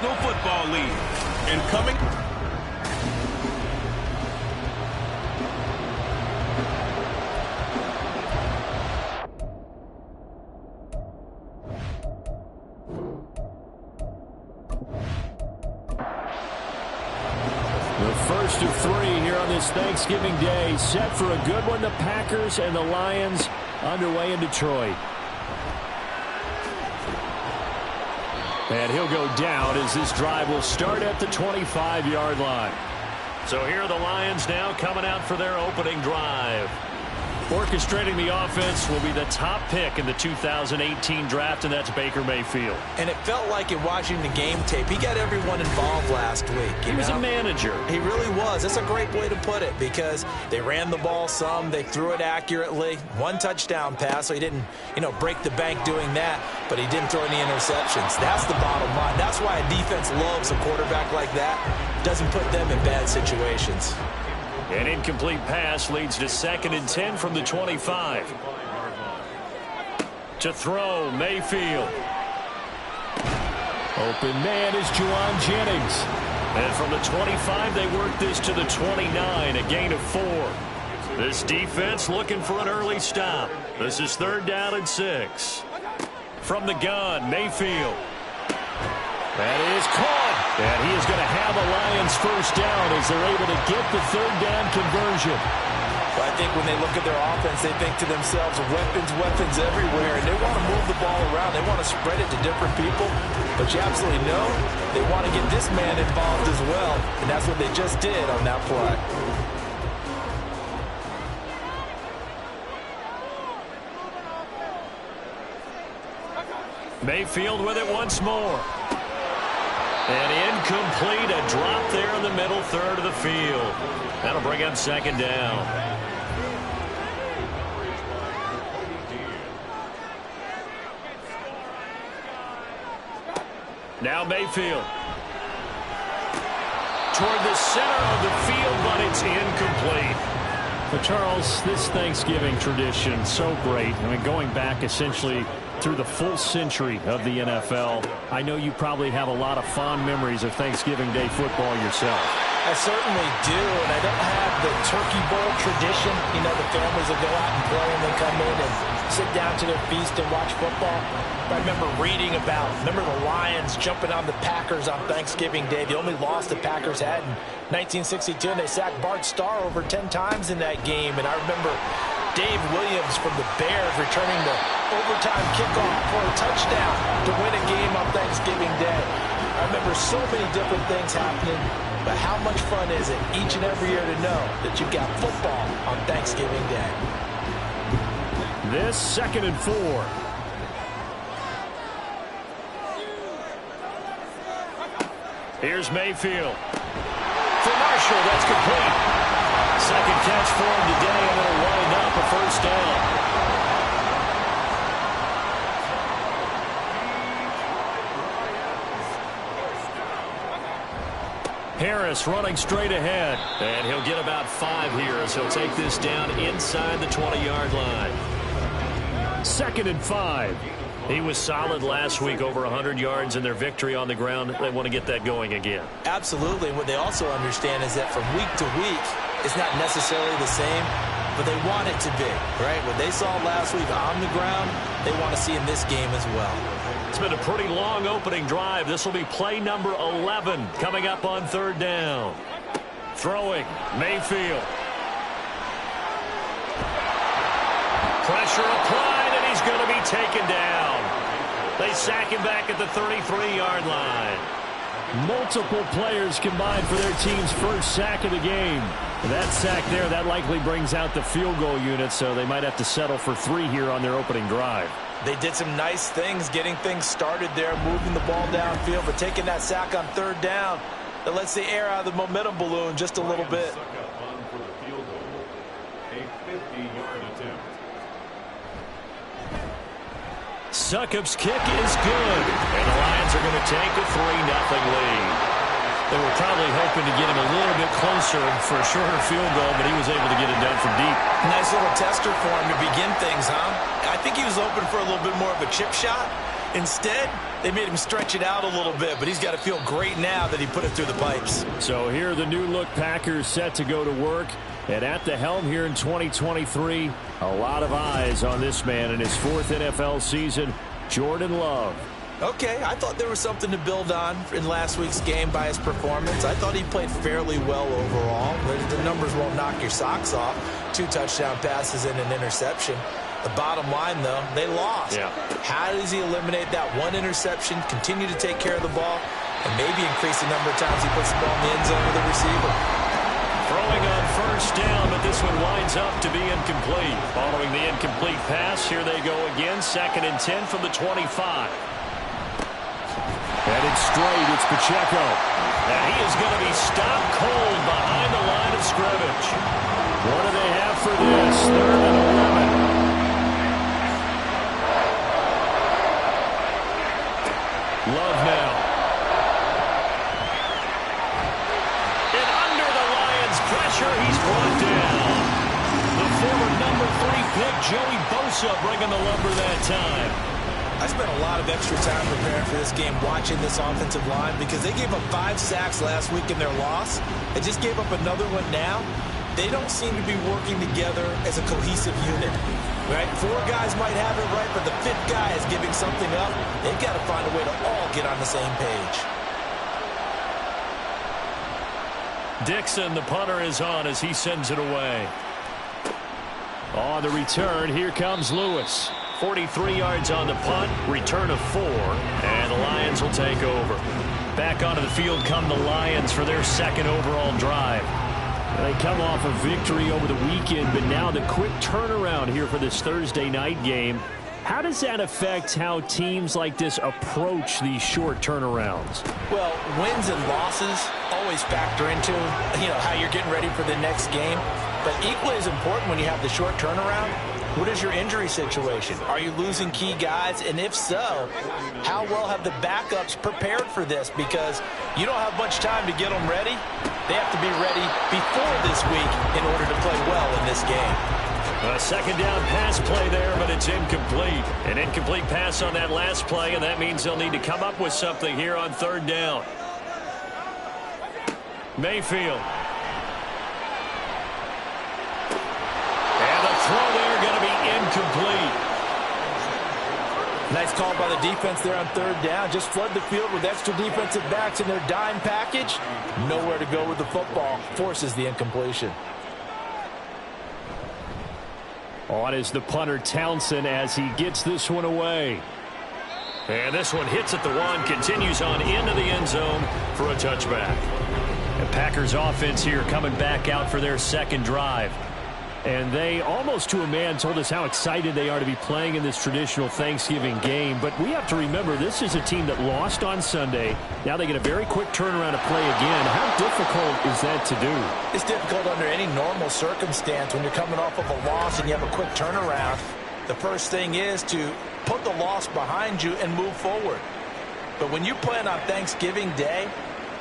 National Football League. And coming... The first of three here on this Thanksgiving Day. Set for a good one. The Packers and the Lions underway in Detroit. And he'll go down as this drive will start at the 25-yard line. So here are the Lions now coming out for their opening drive. Orchestrating the offense will be the top pick in the 2018 draft, and that's Baker Mayfield. And it felt like in watching the game tape, he got everyone involved last week. He was a manager. He really was. That's a great way to put it because they ran the ball some. They threw it accurately. One touchdown pass, so he didn't, break the bank doing that, but he didn't throw any interceptions. That's the bottom line. That's why a defense loves a quarterback like that. Doesn't put them in bad situations. An incomplete pass leads to 2nd and 10 from the 25. To throw, Mayfield. Open man is Juwan Jennings. And from the 25, they work this to the 29, a gain of 4. This defense looking for an early stop. This is 3rd down and 6. From the gun, Mayfield. That is caught. And he is going to have a Lions first down as they're able to get the 3rd down conversion. Well, I think when they look at their offense, they think to themselves, weapons everywhere. And they want to move the ball around. They want to spread it to different people. But you absolutely know they want to get this man involved as well. And that's what they just did on that play. Mayfield with it once more. And incomplete, a drop there in the middle third of the field. That'll bring up 2nd down. Now Mayfield. Toward the center of the field, but it's incomplete. But Charles, this Thanksgiving tradition, so great. I mean, going back essentially through the full century of the NFL. I know you probably have a lot of fond memories of Thanksgiving Day football yourself. I certainly do, and I don't have the Turkey Bowl tradition. The families will go out and play and then come in and sit down to their feast and watch football. But I remember reading remember the Lions jumping on the Packers on Thanksgiving Day. The only loss the Packers had in 1962, and they sacked Bart Starr over 10 times in that game. And I remember Dave Williams from the Bears returning the overtime kickoff for a touchdown to win a game on Thanksgiving Day. I remember so many different things happening, but how much fun is it each and every year to know that you've got football on Thanksgiving Day? This 2nd and 4. Here's Mayfield. For Marshall, that's complete. 2nd catch for him today, and it'll wind up a first down. Harris running straight ahead, and he'll get about 5 here as he'll take this down inside the 20-yard line. 2nd and 5. He was solid last week, over 100 yards in their victory on the ground. They want to get that going again. Absolutely. What they also understand is that from week to week, it's not necessarily the same, but they want it to be, right? What they saw last week on the ground, they want to see in this game as well. It's been a pretty long opening drive. This will be play number 11 coming up on 3rd down. Throwing, Mayfield. Pressure applied, and he's going to be taken down. They sack him back at the 33-yard line. Multiple players combined for their team's first sack of the game. That sack there, that likely brings out the field goal unit, so they might have to settle for 3 here on their opening drive. They did some nice things getting things started there, moving the ball downfield, but taking that sack on 3rd down, that lets the air out of the momentum balloon just a little bit. Succop's kick is good, and the Lions are going to take a 3-0 lead. They were probably hoping to get him a little bit closer for a shorter field goal, but he was able to get it done from deep. Nice little tester for him to begin things, huh? I think he was open for a little bit more of a chip shot. Instead, they made him stretch it out a little bit, but he's got to feel great now that he put it through the pipes. So here are the new-look Packers set to go to work. And at the helm here in 2023, a lot of eyes on this man in his 4th NFL season, Jordan Love. Okay, I thought there was something to build on in last week's game by his performance. I thought he played fairly well overall. The numbers won't knock your socks off. 2 touchdown passes and an interception. The bottom line, though, they lost. Yeah. How does he eliminate that 1 interception, continue to take care of the ball, and maybe increase the number of times he puts the ball in the end zone to the receiver? Throwing on 1st down, but this one winds up to be incomplete. Following the incomplete pass, here they go again. 2nd and 10 from the 25. Headed straight, it's Pacheco. And he is going to be stopped cold behind the line of scrimmage. What do they have for this? 3rd and 11. Love now. And under the Lions' pressure, he's brought down. The former number 3 pick, Joey Bosa, bringing the lumber that time. I spent a lot of extra time preparing for this game watching this offensive line because they gave up 5 sacks last week in their loss. They just gave up another one now. They don't seem to be working together as a cohesive unit. Right? 4 guys might have it right, but the 5th guy is giving something up. They've got to find a way to all get on the same page. Dixon, the punter, is on as he sends it away. On the return, here comes Lewis. 43 yards on the punt, return of 4, and the Lions will take over. Back onto the field come the Lions for their 2nd overall drive. They come off a victory over the weekend, but now the quick turnaround here for this Thursday night game. How does that affect how teams like this approach these short turnarounds? Well, wins and losses always factor into, how you're getting ready for the next game. But equally as important when you have the short turnaround, what is your injury situation? Are you losing key guys? And if so, how well have the backups prepared for this? Because you don't have much time to get them ready. They have to be ready before this week in order to play well in this game. A 2nd down pass play there, but it's incomplete. An incomplete pass on that last play, and that means they'll need to come up with something here on 3rd down. Mayfield. And the throw there going to be incomplete. Nice call by the defense there on 3rd down. Just flood the field with extra defensive backs in their dime package. Nowhere to go with the football. Forces the incompletion. On is the punter Townsend as he gets this one away. And this one hits at the 1, continues on into the end zone for a touchback. The Packers offense here coming back out for their 2nd drive. And they, almost to a man, told us how excited they are to be playing in this traditional Thanksgiving game. But we have to remember, this is a team that lost on Sunday. Now they get a very quick turnaround to play again. How difficult is that to do? It's difficult under any normal circumstance when you're coming off of a loss and you have a quick turnaround. The first thing is to put the loss behind you and move forward. But when you play on Thanksgiving Day,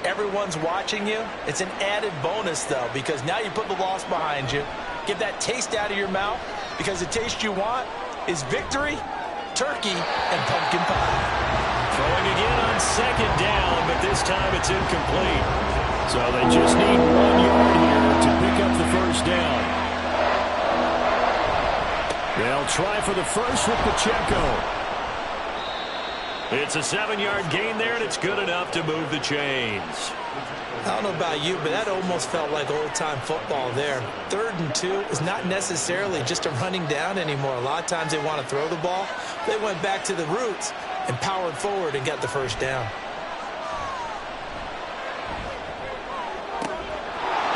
everyone's watching you. It's an added bonus, though, because now you put the loss behind you. Get that taste out of your mouth, because the taste you want is victory, turkey, and pumpkin pie. Throwing again on 2nd down, but this time it's incomplete. So they just need 1 yard here to pick up the 1st down. They'll try for the first with Pacheco. It's a 7-yard gain there, and it's good enough to move the chains. I don't know about you, but that almost felt like old-time football there. 3rd and 2 is not necessarily just a running down anymore. A lot of times they want to throw the ball. They went back to the roots and powered forward and got the 1st down.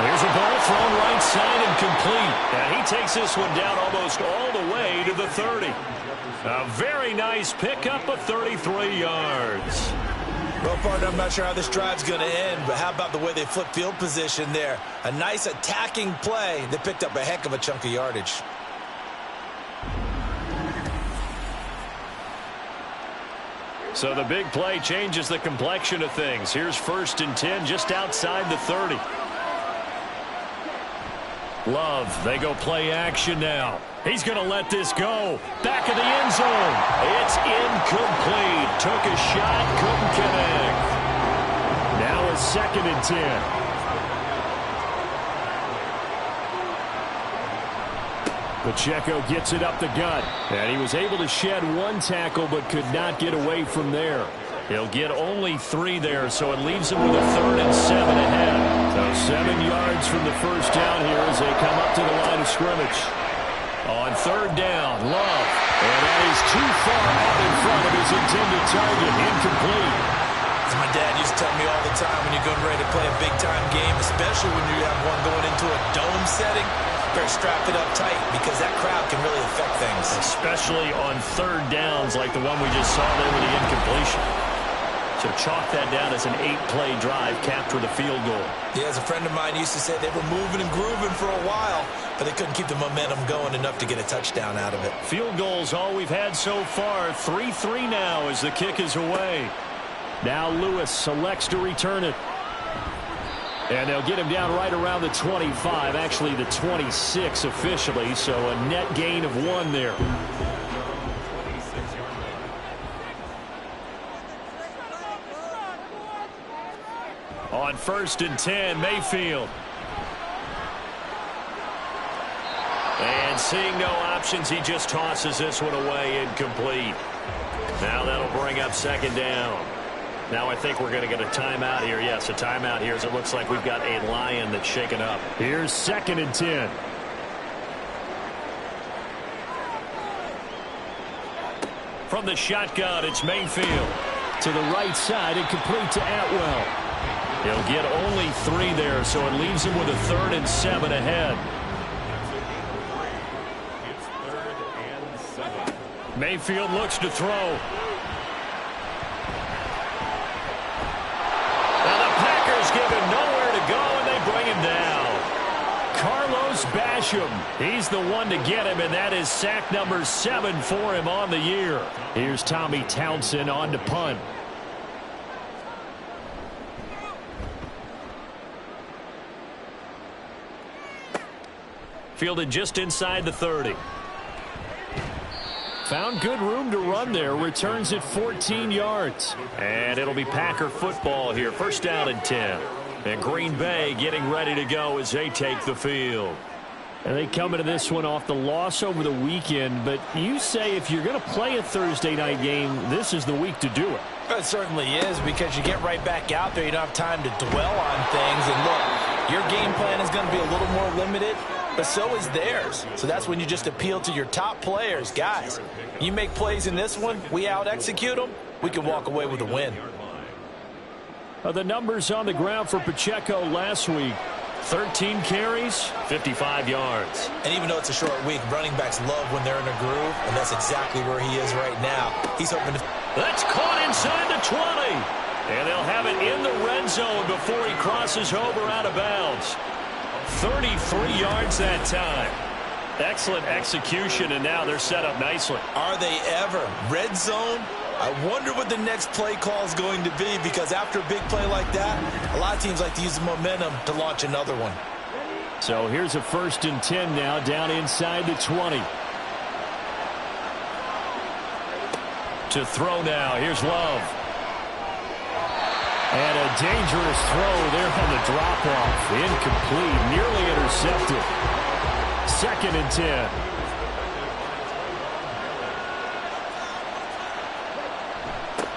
There's a ball thrown right side and complete. And he takes this one down almost all the way to the 30. A very nice pickup of 33 yards. Well, partner, I'm not sure how this drive's going to end, but how about the way they flip field position there? A nice attacking play. They picked up a heck of a chunk of yardage. So the big play changes the complexion of things. Here's 1st and 10 just outside the 30. Love, they go play action now. He's going to let this go. Back of the end zone. It's incomplete. Took a shot, couldn't connect. Now a 2nd and 10. Pacheco gets it up the gut. And he was able to shed 1 tackle but could not get away from there. He'll get only 3 there, so it leaves him with a 3rd and 7 ahead. So 7 yards from the first down here as they come up to the line of scrimmage. On 3rd down, Love. And that is too far out in front of his intended target. Incomplete. As my dad used to tell me all the time, when you're getting ready to play a big-time game, especially when you have one going into a dome setting, better strap it up tight because that crowd can really affect things. Especially on 3rd downs like the one we just saw there with the incompletion. So chalk that down as an 8-play drive, capture the field goal. Yeah, as a friend of mine used to say, they were moving and grooving for a while, but they couldn't keep the momentum going enough to get a touchdown out of it. Field goals all we've had so far. 3-3 now as the kick is away. Now Lewis selects to return it. And they'll get him down right around the 25, actually the 26 officially, so a net gain of 1 there. On 1st and 10, Mayfield. And seeing no options, he just tosses this one away, incomplete. Now that'll bring up 2nd down. Now I think we're going to get a timeout here. Yes, a timeout here as it looks like we've got a Lion that's shaken up. Here's 2nd and 10. From the shotgun, it's Mayfield. To the right side and complete to Atwell. He'll get only 3 there, so it leaves him with a 3rd and 7 ahead. Mayfield looks to throw. Give him nowhere to go, and they bring him down. Carlos Basham, he's the one to get him, and that is sack number 7 for him on the year. Here's Tommy Townsend on to punt. Fielded just inside the 30. Found good room to run there. Returns it 14 yards. And it'll be Packer football here. 1st down and 10. And Green Bay getting ready to go as they take the field. And they come into this one off the loss over the weekend. But you say if you're going to play a Thursday night game, this is the week to do it. It certainly is, because you get right back out there. You don't have time to dwell on things. And look, your game plan is going to be a little more limited, but so is theirs. So that's when you just appeal to your top players. Guys, you make plays in this one, we out-execute them, we can walk away with a win. The numbers on the ground for Pacheco last week. 13 carries, 55 yards. And even though it's a short week, running backs love when they're in a groove, and that's exactly where he is right now. He's hoping to... That's caught inside the 20. And they'll have it in the red zone before he crosses over out of bounds. 33 yards that time. Excellent execution, and now they're set up nicely. Are they ever? Red zone? I wonder what the next play call is going to be, because after a big play like that, a lot of teams like to use the momentum to launch another one. So here's a 1st and 10 now, down inside the 20. To throw now, here's Love. And a dangerous throw there on the drop-off. Incomplete, nearly intercepted. 2nd and 10.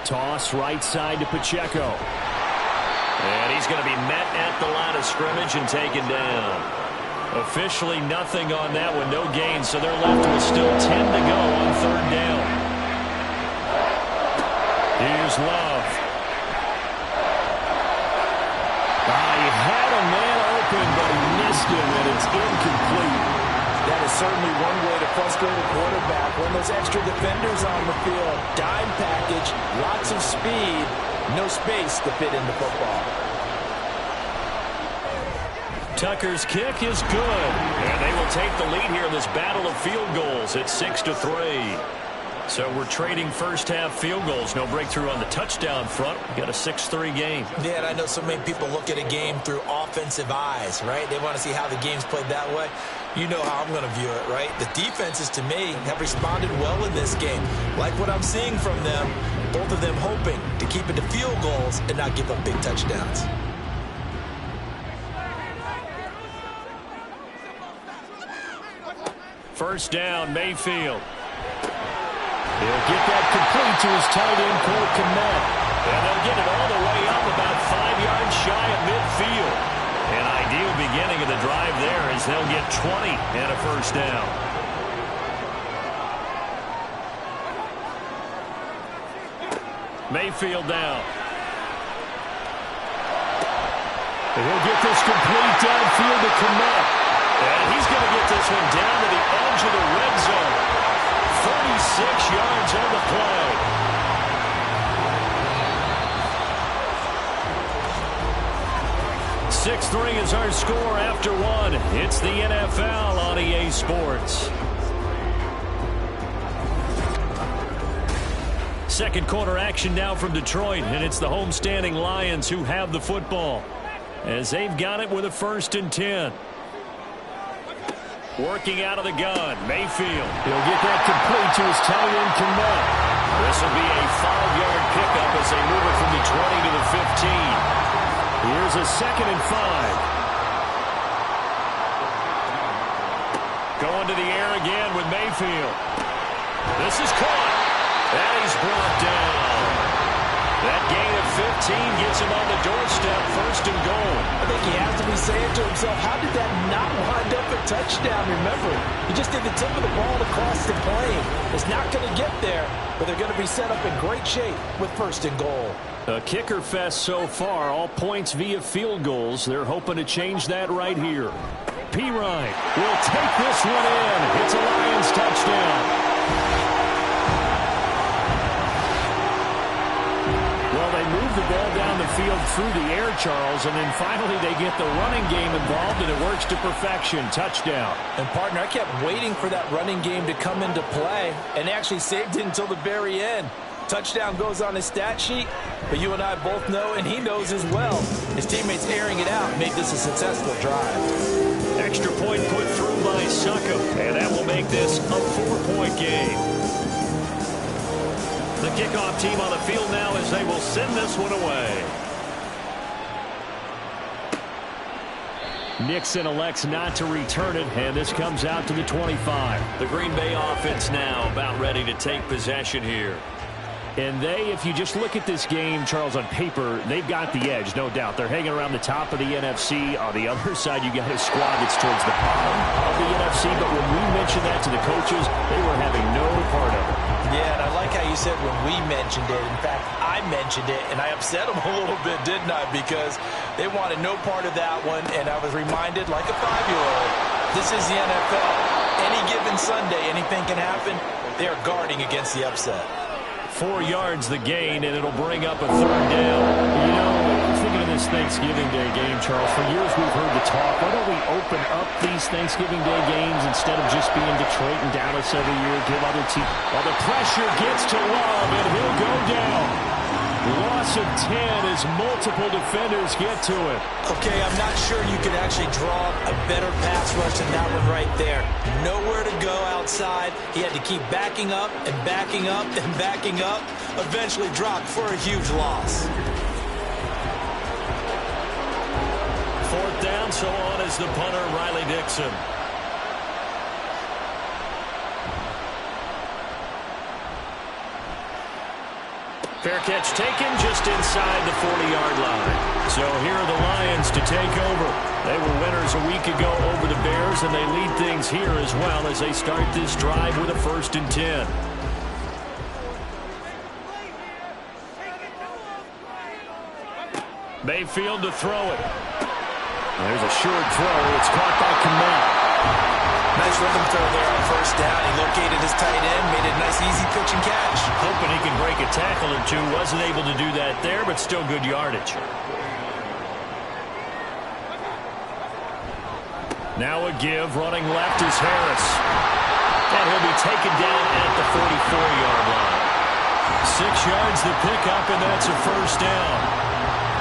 Toss right side to Pacheco. And he's going to be met at the line of scrimmage and taken down. Officially nothing on that one, no gain, so they're left with still 10 to go on 3rd down. Here's Love. He had a man open, but he missed him, and it's incomplete. That is certainly one way to frustrate a quarterback. When those extra defenders on the field, dime package, lots of speed, no space to fit into football. Tucker's kick is good, and they will take the lead here in this battle of field goals at 6-3. So we're trading first-half field goals. No breakthrough on the touchdown front. We've got a 6-3 game. Yeah, and I know so many people look at a game through offensive eyes, right? They want to see how the game's played that way. You know how I'm going to view it, right? The defenses, to me, have responded well in this game. Like what I'm seeing from them, both of them hoping to keep it to field goals and not give up big touchdowns. First down, Mayfield. He'll get that complete to his tight end, Cole Kmet. And they'll get it all the way up about 5 yards shy of midfield. An ideal beginning of the drive there as they'll get 20 and a first down. Mayfield down. And he'll get this complete downfield to Kmet. And he's going to get this one down to the edge of the red zone. 36 yards on the play. .6-3 is our score after one. It's the NFL on EA Sports. Second quarter action now from Detroit, and it's the homestanding Lions who have the football as they've got it with a 1st and 10. Working out of the gun, Mayfield. He'll get that complete to his tight end, Kmet. This will be a 5-yard pickup as they move it from the 20 to the 15. Here's a 2nd and 5. Going to the air again with Mayfield. This is caught. And he's brought down. That gain of 15 gets him on the doorstep, 1st and goal. I think he has to be saying to himself, how did that not wind up a touchdown? Remember, he just did the tip of the ball across the plane. It's not going to get there, but they're going to be set up in great shape with 1st and goal. A kicker fest so far, all points via field goals. They're hoping to change that right here. Pirine will take this one in. It's a Lions touchdown. Well, they move the ball down the field through the air, Charles, and then finally they get the running game involved, and it works to perfection. Touchdown. And, partner, I kept waiting for that running game to come into play, and actually saved it until the very end. Touchdown goes on his stat sheet, but you and I both know, and he knows as well, his teammates airing it out made this a successful drive. Extra point put through by Suckup, and that will make this a 4-point game. The kickoff team on the field now as they will send this one away. Nixon elects not to return it, and this comes out to the 25. The Green Bay offense now about ready to take possession here. And they, if you just look at this game, Charles, on paper, they've got the edge, no doubt. They're hanging around the top of the NFC. On the other side, you got a squad that's towards the bottom of the NFC. But when we mentioned that to the coaches, they were having no part of it. Yeah, and I like how you said when we mentioned it. In fact, I mentioned it, and I upset them a little bit, didn't I? Because they wanted no part of that one, and I was reminded, like a 5-year-old, this is the NFL. Any given Sunday, anything can happen. They are guarding against the upset. 4 yards the gain, and it'll bring up a 3rd down. You know, thinking of this Thanksgiving Day game, Charles, for years we've heard the talk, why don't we open up these Thanksgiving Day games instead of just being Detroit and Dallas every year, give other teams. Well, the pressure gets to Love, and he'll go down. Loss of 10 as multiple defenders get to it. Okay, I'm not sure you could actually draw a better pass rush than that one right there. Nowhere to go outside. He had to keep backing up and backing up and backing up. Eventually dropped for a huge loss. 4th down, so on is the punter, Riley Dixon. Fair catch taken just inside the 40-yard line. So here are the Lions to take over. They were winners a week ago over the Bears, and they lead things here as well as they start this drive with a 1st and 10. Mayfield to throw it. There's a short throw. It's caught by Kmet. Nice rhythm throw there on 1st down. He located his tight end, made it a nice, easy pitch and catch. Hoping he can break a tackle or two. Wasn't able to do that there, but still good yardage. Now a give. Running left is Harris. And he'll be taken down at the 44-yard line. 6 yards the pickup, and that's a first down.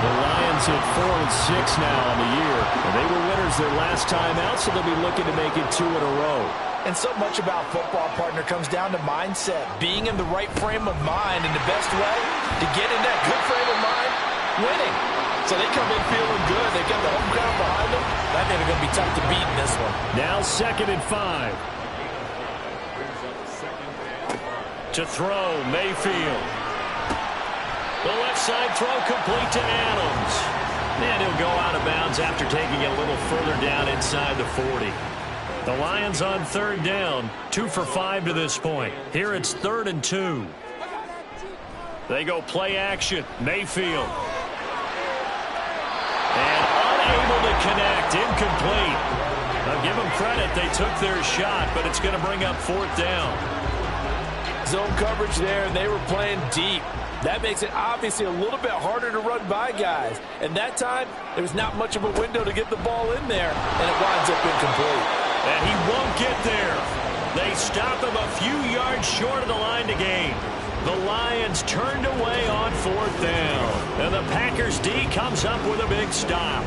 The Lions at 4-6 now on the year. And they were winners their last time out, so they'll be looking to make it 2 in a row. And so much about football, partner, comes down to mindset. Being in the right frame of mind, and the best way to get in that good frame of mind, winning. So they come in feeling good. They got the home crowd behind them. I think they're going to be tough to beat in this one. Now 2nd and 5. To throw, Mayfield. The left side throw complete to Adams. And he'll go out of bounds after taking it a little further down inside the 40. The Lions on 3rd down, 2 for 5 to this point. Here it's 3rd and 2. They go play action, Mayfield. And unable to connect, incomplete. Now give them credit, they took their shot, but it's going to bring up 4th down. Zone coverage there, and they were playing deep. That makes it obviously a little bit harder to run by guys. And that time, there was not much of a window to get the ball in there, and it winds up incomplete. And he won't get there. They stop him a few yards short of the line to gain. The Lions turned away on 4th down. And the Packers D comes up with a big stop.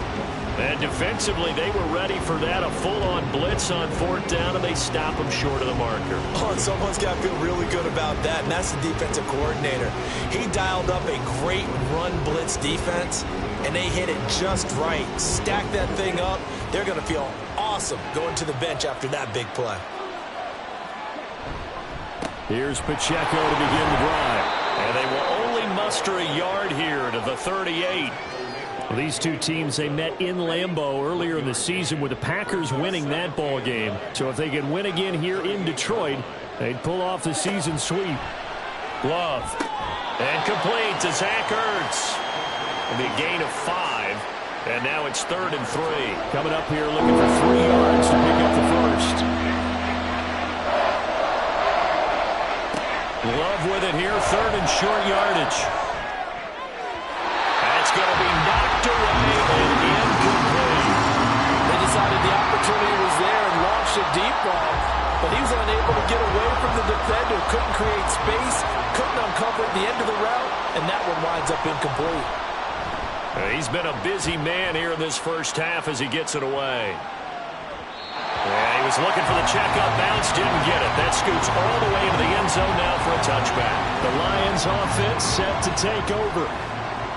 And defensively, they were ready for that, a full-on blitz on 4th down, and they stop him short of the marker. Oh, and someone's got to feel really good about that, and that's the defensive coordinator. He dialed up a great run blitz defense, and they hit it just right. Stack that thing up. They're going to feel awesome going to the bench after that big play. Here's Pacheco to begin the drive. And they will only muster a yard here to the 38. Well, these two teams, they met in Lambeau earlier in the season with the Packers winning that ball game. So if they can win again here in Detroit, they'd pull off the season sweep. Love. And complete to Zach Ertz. And a gain of 5. And now it's 3rd and 3. Coming up here looking for 3 yards to pick up the first. Love with it here, 3rd and short yardage. That's going to be knocked away and incomplete. They decided the opportunity was there and launched a deep ball, but he was unable to get away from the defender, couldn't create space, couldn't uncover at the end of the route, and that one winds up incomplete. He's been a busy man here in this first half as he gets it away. Yeah, he was looking for the checkup bounce, didn't get it. That scoots all the way into the end zone now for a touchback. The Lions offense set to take over.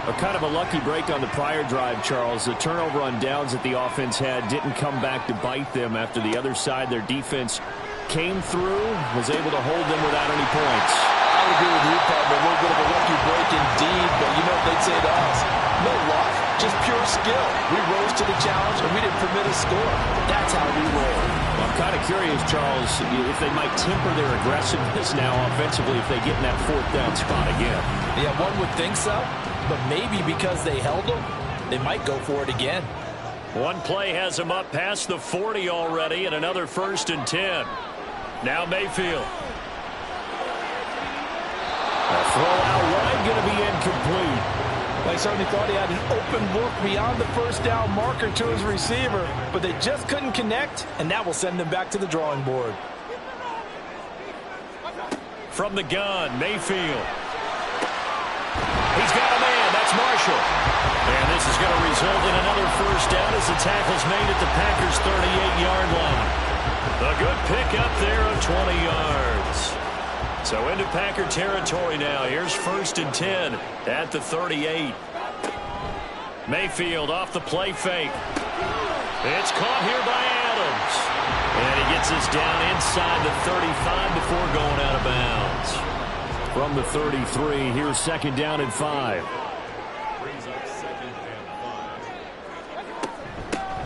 A kind of a lucky break on the prior drive, Charles. The turnover on downs that the offense had didn't come back to bite them after the other side. Their defense came through, was able to hold them without any points. I would agree with you, Pablo. A little bit of a lucky break indeed, but you know what they'd say to us? No luck, just pure skill. We rose to the challenge, and we didn't permit a score. That's how we roll. Well, I'm kind of curious, Charles, if they might temper their aggressiveness now offensively if they get in that 4th down spot again. Yeah, one would think so, but maybe because they held them, they might go for it again. One play has them up past the 40 already, and another 1st and 10. Now Mayfield. A throw out wide, going to be incomplete. They certainly thought he had an open look beyond the 1st down marker to his receiver, but they just couldn't connect, and that will send them back to the drawing board. From the gun, Mayfield. He's got a man. That's Marshall. And this is going to result in another 1st down as the tackle's made at the Packers' 38-yard line. A good pickup there of 20 yards. So into Packer territory now. Here's 1st and 10 at the 38. Mayfield off the play fake. It's caught here by Adams. And he gets us down inside the 35 before going out of bounds. From the 33, here's 2nd down and 5.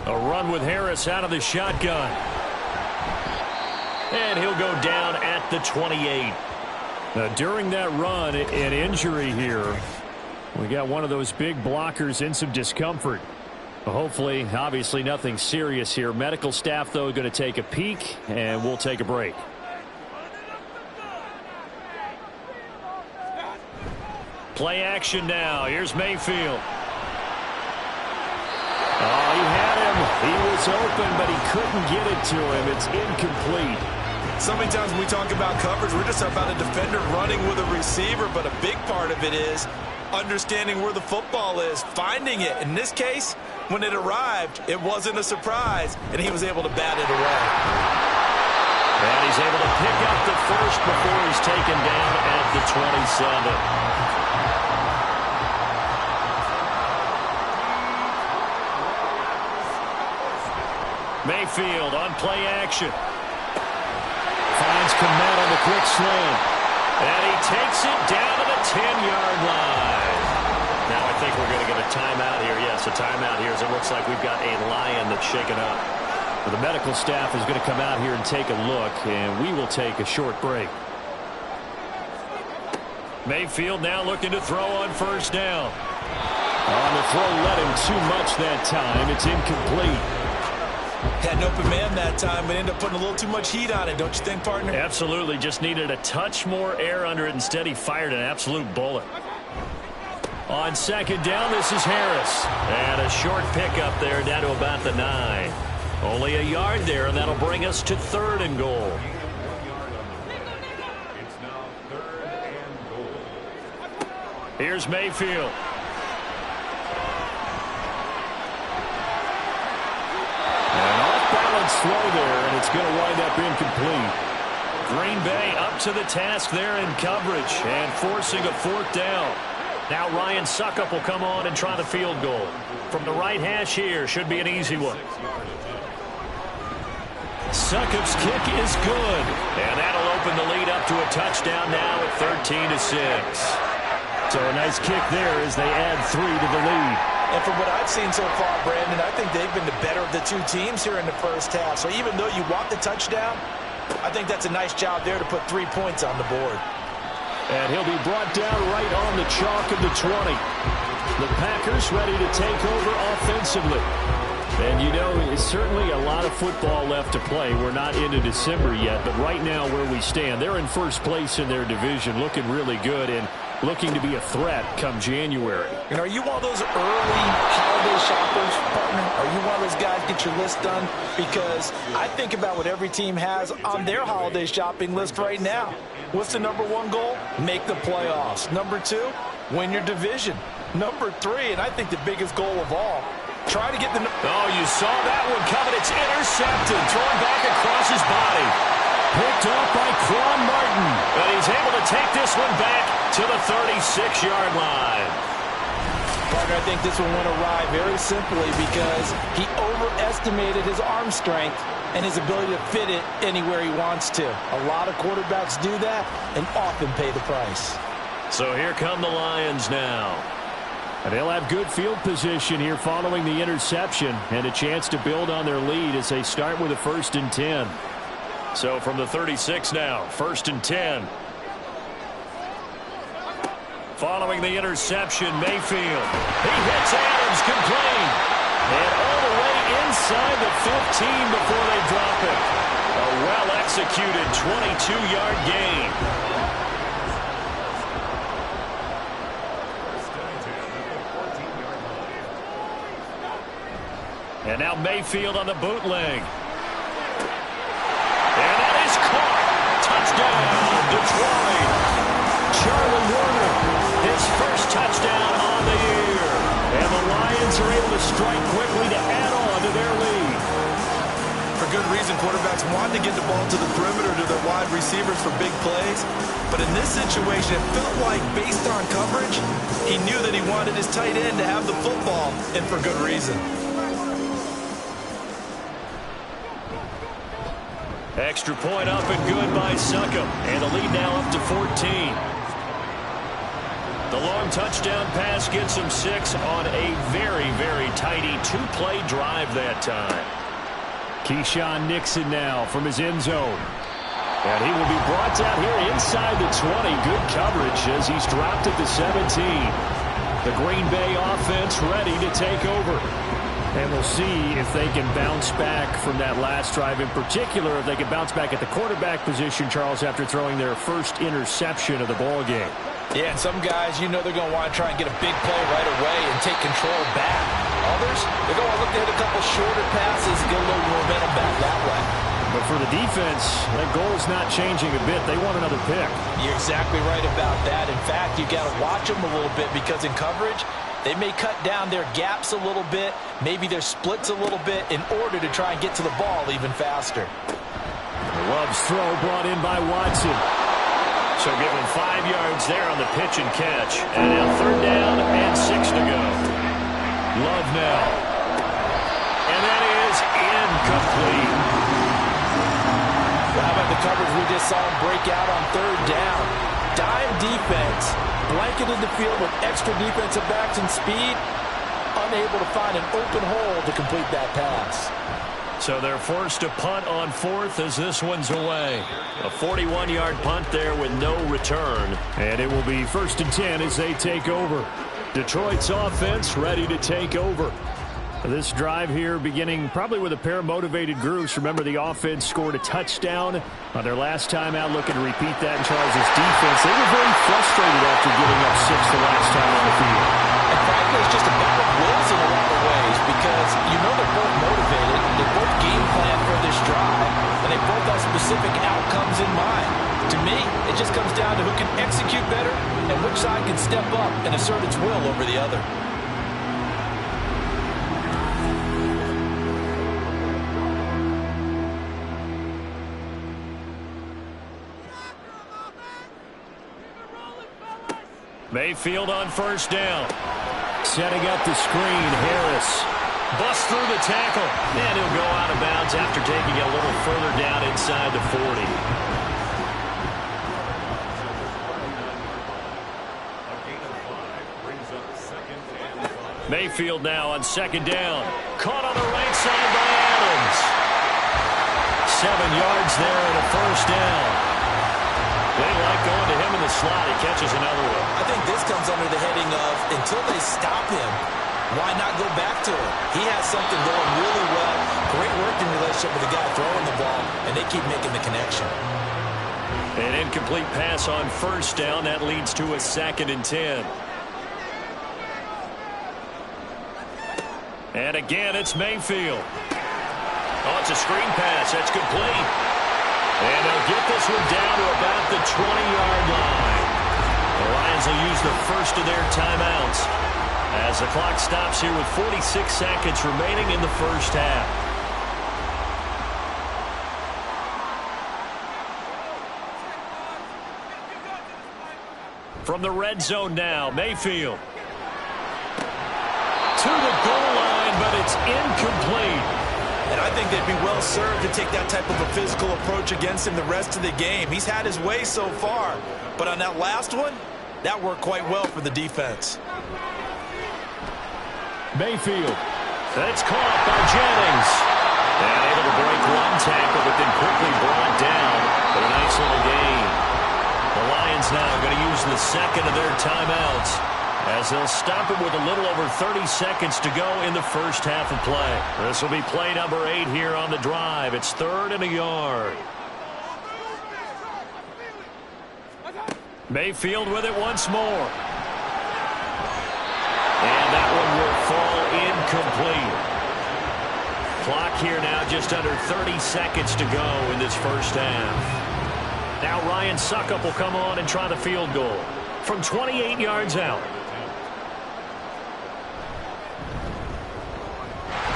A run with Harris out of the shotgun. And he'll go down at the 28. Now, during that run, an injury here. We got one of those big blockers in some discomfort. Hopefully, obviously, nothing serious here. Medical staff, though, going to take a peek, and we'll take a break. Play action now. Here's Mayfield. Oh, he had him. He was open, but he couldn't get it to him. It's incomplete. So many times when we talk about coverage, we're just about a defender running with a receiver, but a big part of it is understanding where the football is, finding it. In this case, when it arrived, it wasn't a surprise, and he was able to bat it away. And he's able to pick up the first before he's taken down at the 27. Mayfield on play action. Finds Komet on the quick slant. And he takes it down to the 10-yard line. Now I think we're going to get a timeout here. Yes, a timeout here as it looks like we've got a Lion that's shaken up. Well, the medical staff is going to come out here and take a look, and we will take a short break. Mayfield now looking to throw on first down. On the throw, led him too much that time. It's incomplete. Had an open man that time, but ended up putting a little too much heat on it, don't you think, partner? Absolutely. Just needed a touch more air under it. Instead, he fired an absolute bullet. On second down, this is Harris. And a short pickup there down to about the 9. Only a yard there, and that'll bring us to 3rd and goal. Here's Mayfield. Throw there, and it's going to wind up incomplete. Green Bay up to the task there in coverage and forcing a 4th down. Now Ryan Succop will come on and try the field goal. From the right hash here, should be an easy one. Succop's kick is good, and that'll open the lead up to a touchdown now at 13-6. So a nice kick there as they add 3 to the lead. And from what I've seen so far, Brandon, I think they've been the better of the two teams here in the first half. So even though you want the touchdown, I think that's a nice job there to put 3 points on the board. And he'll be brought down right on the chalk of the 20. The Packers ready to take over offensively. And, you know, it's certainly a lot of football left to play. We're not into December yet, but right now where we stand, they're in first place in their division, looking really good and looking to be a threat come January. And are you one of those early holiday shoppers, partner? Are you one of those guys get your list done? Because I think about what every team has on their holiday shopping list right now. What's the number 1 goal? Make the playoffs. Number 2, win your division. Number 3, and I think the biggest goal of all, try to get the... Oh, you saw that one coming. It's intercepted. Thrown back across his body. Picked off by Quan Martin. And he's able to take this one back to the 36-yard line. Partner, I think this one went awry very simply because he overestimated his arm strength and his ability to fit it anywhere he wants to. A lot of quarterbacks do that and often pay the price. So here come the Lions now. And they'll have good field position here following the interception and a chance to build on their lead as they start with a 1st and 10. So from the 36 now, 1st and 10. Following the interception, Mayfield. He hits Adams complete. And all the way inside the 15 before they drop it. A well-executed 22-yard gain. And now Mayfield on the bootleg. And that is caught. Touchdown, Detroit. Charlie Warner, his first touchdown on the year. And the Lions are able to strike quickly to add on to their lead. For good reason, quarterbacks want to get the ball to the perimeter to their wide receivers for big plays. But in this situation, it felt like based on coverage, he knew that he wanted his tight end to have the football, and for good reason. Extra point up and good by Succop. And the lead now up to 14. The long touchdown pass gets him 6 on a very, very tidy 2-play drive that time. Keyshawn Nixon now from his end zone. And he will be brought down here inside the 20. Good coverage as he's dropped at the 17. The Green Bay offense ready to take over. And we'll see if they can bounce back from that last drive. In particular, if they can bounce back at the quarterback position, Charles, after throwing their first interception of the ballgame. Yeah, and some guys, you know they're going to want to try and get a big play right away and take control back. Others, they're going to look to hit a couple shorter passes and get a little momentum back that way. But for the defense, that goal's not changing a bit. They want another pick. You're exactly right about that. In fact, you got to watch them a little bit because in coverage, they may cut down their gaps a little bit, maybe their splits a little bit in order to try and get to the ball even faster. Love's throw brought in by Watson. So give him 5 yards there on the pitch and catch. And now 3rd down and 6 to go. Love now. And that is incomplete. How about the coverage we just saw him break out on 3rd down? Dime defense, blanketed the field with extra defensive backs and speed, unable to find an open hole to complete that pass. So they're forced to punt on 4th as this one's away. A 41-yard punt there with no return. And it will be 1st and 10 as they take over. Detroit's offense ready to take over. This drive here beginning probably with a pair of motivated groups. Remember, the offense scored a touchdown on their last time out, looking to repeat that in Charles' defense. They were very frustrated after giving up 6 the last time on the field. And frankly, it's just a battle of wills in a lot of ways because you know they're both motivated. They both game plan for this drive, and they both have specific outcomes in mind. To me, it just comes down to who can execute better and which side can step up and assert its will over the other. Mayfield on 1st down. Setting up the screen, Harris. Busts through the tackle. And he'll go out of bounds after taking it a little further down inside the 40. Mayfield now on 2nd down. Caught on the right side by Adams. 7 yards there and a 1st down. They like going to him in the slot. He catches another one. I think this comes under the heading of until they stop him, why not go back to him? He has something going really well. Great working relationship with the guy throwing the ball, and they keep making the connection. An incomplete pass on 1st down. That leads to a 2nd and 10. And again, it's Mayfield. Oh, it's a screen pass. That's complete. And they'll get this one down to about the 20-yard line. The Lions will use the first of their timeouts as the clock stops here with 46 seconds remaining in the first half. From the red zone now, Mayfield. To the goal line, but it's incomplete. And I think they'd be well served to take that type of a physical approach against him the rest of the game. He's had his way so far. But on that last one, that worked quite well for the defense. Mayfield. That's caught by Jennings. And able to break one tackle, but then quickly brought down. But a nice little gain. The Lions now going to use the 2nd of their timeouts, as they'll stop it with a little over 30 seconds to go in the first half of play. This will be play number 8 here on the drive. It's 3rd and a yard. Mayfield with it once more. And that one will fall incomplete. Clock here now just under 30 seconds to go in this first half. Now Ryan Suckup will come on and try the field goal from 28 yards out.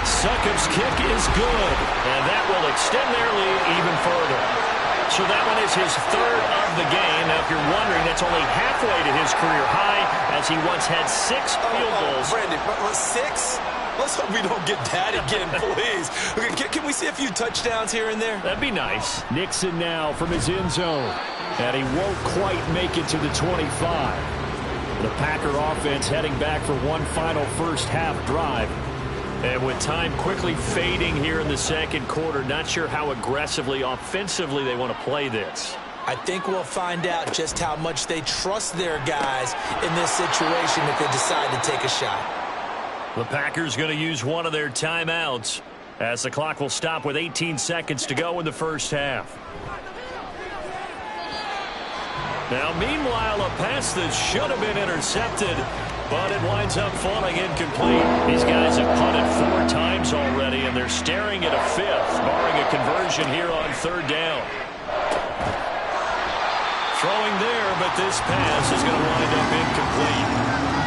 Suckup's kick is good, and that will extend their lead even further. So that one is his 3rd of the game. Now, if you're wondering, that's only halfway to his career high, as he once had 6 field goals. Brandon, 6? Let's hope we don't get that again, please. Okay, can we see a few touchdowns here and there? That'd be nice. Nixon now from his end zone, and he won't quite make it to the 25. The Packer offense heading back for one final first half drive. And with time quickly fading here in the second quarter, not sure how aggressively, offensively they want to play this. I think we'll find out just how much they trust their guys in this situation if they decide to take a shot. The Packers going to use one of their timeouts as the clock will stop with 18 seconds to go in the first half. Now, meanwhile, a pass that should have been intercepted but it winds up falling incomplete. These guys have punted 4 times already, and they're staring at a 5th, barring a conversion here on 3rd down. Throwing there, but this pass is going to wind up incomplete.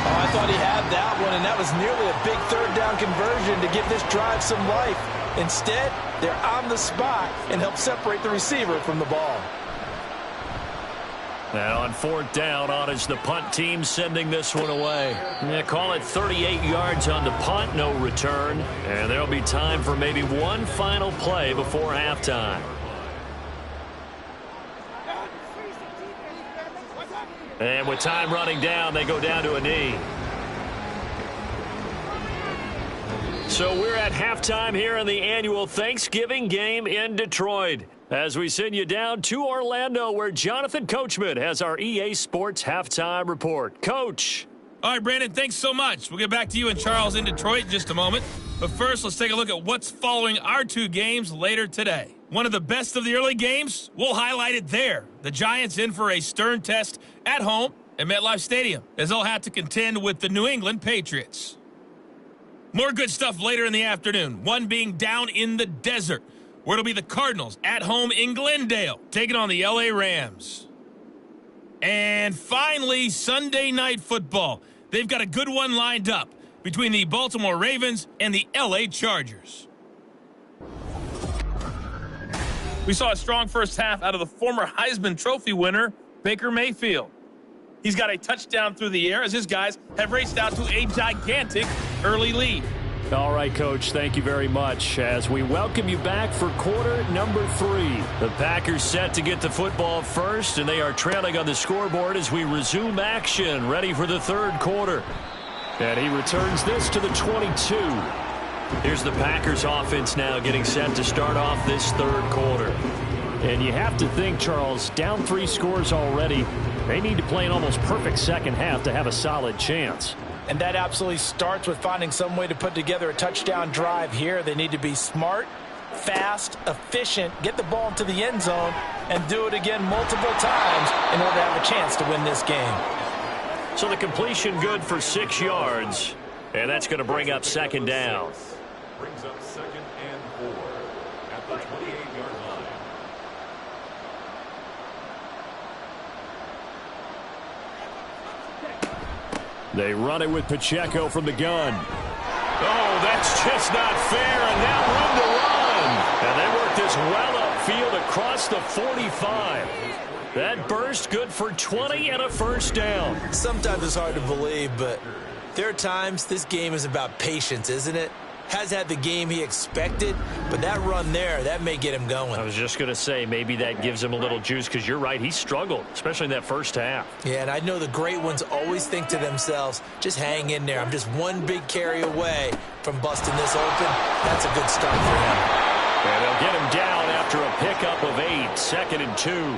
Oh, I thought he had that one, and that was nearly a big 3rd down conversion to give this drive some life. Instead, they're on the spot and help separate the receiver from the ball. And on 4th down, on is the punt team sending this one away. Yeah, call it 38 yards on the punt, no return. And there'll be time for maybe one final play before halftime. And with time running down, they go down to a knee. So we're at halftime here in the annual Thanksgiving game in Detroit, as we send you down to Orlando, where Jonathan Coachman has our EA Sports halftime report. Coach. All right, Brandon, thanks so much. We'll get back to you and Charles in Detroit in just a moment. But first, let's take a look at what's following our 2 games later today. One of the best of the early games, we'll highlight it there. The Giants in for a stern test at home at MetLife Stadium, as they'll have to contend with the New England Patriots. More good stuff later in the afternoon, one being down in the desert, where it'll be the Cardinals at home in Glendale, taking on the LA Rams. And finally, Sunday Night Football. They've got a good one lined up between the Baltimore Ravens and the LA Chargers. We saw a strong first half out of the former Heisman Trophy winner, Baker Mayfield. He's got a touchdown through the air as his guys have raced out to a gigantic early lead. All right, Coach, thank you very much as we welcome you back for quarter number 3. The Packers set to get the football first, and they are trailing on the scoreboard as we resume action, ready for the 3rd quarter. And he returns this to the 22. Here's the Packers offense now getting set to start off this 3rd quarter. And you have to think, Charles, down 3 scores already. They need to play an almost perfect second half to have a solid chance. And that absolutely starts with finding some way to put together a touchdown drive here. They need to be smart, fast, efficient, get the ball into the end zone, and do it again multiple times in order to have a chance to win this game. So the completion good for 6 yards, and that's going to bring up 2nd down. Brings up 2nd and 4 at the 28-yard line. They run it with Pacheco from the gun. Oh, that's just not fair, and now room to run. And they work this well upfield across the 45. That burst good for 20 and a 1st down. Sometimes it's hard to believe, but there are times this game is about patience, isn't it? Has had the game he expected, but that run there, that may get him going. I was just going to say, maybe that gives him a little juice, because you're right, he struggled, especially in that first half. Yeah, and I know the great ones always think to themselves, just hang in there. I'm just one big carry away from busting this open. That's a good start for him. And they'll get him down after a pickup of 8, 2nd and 2.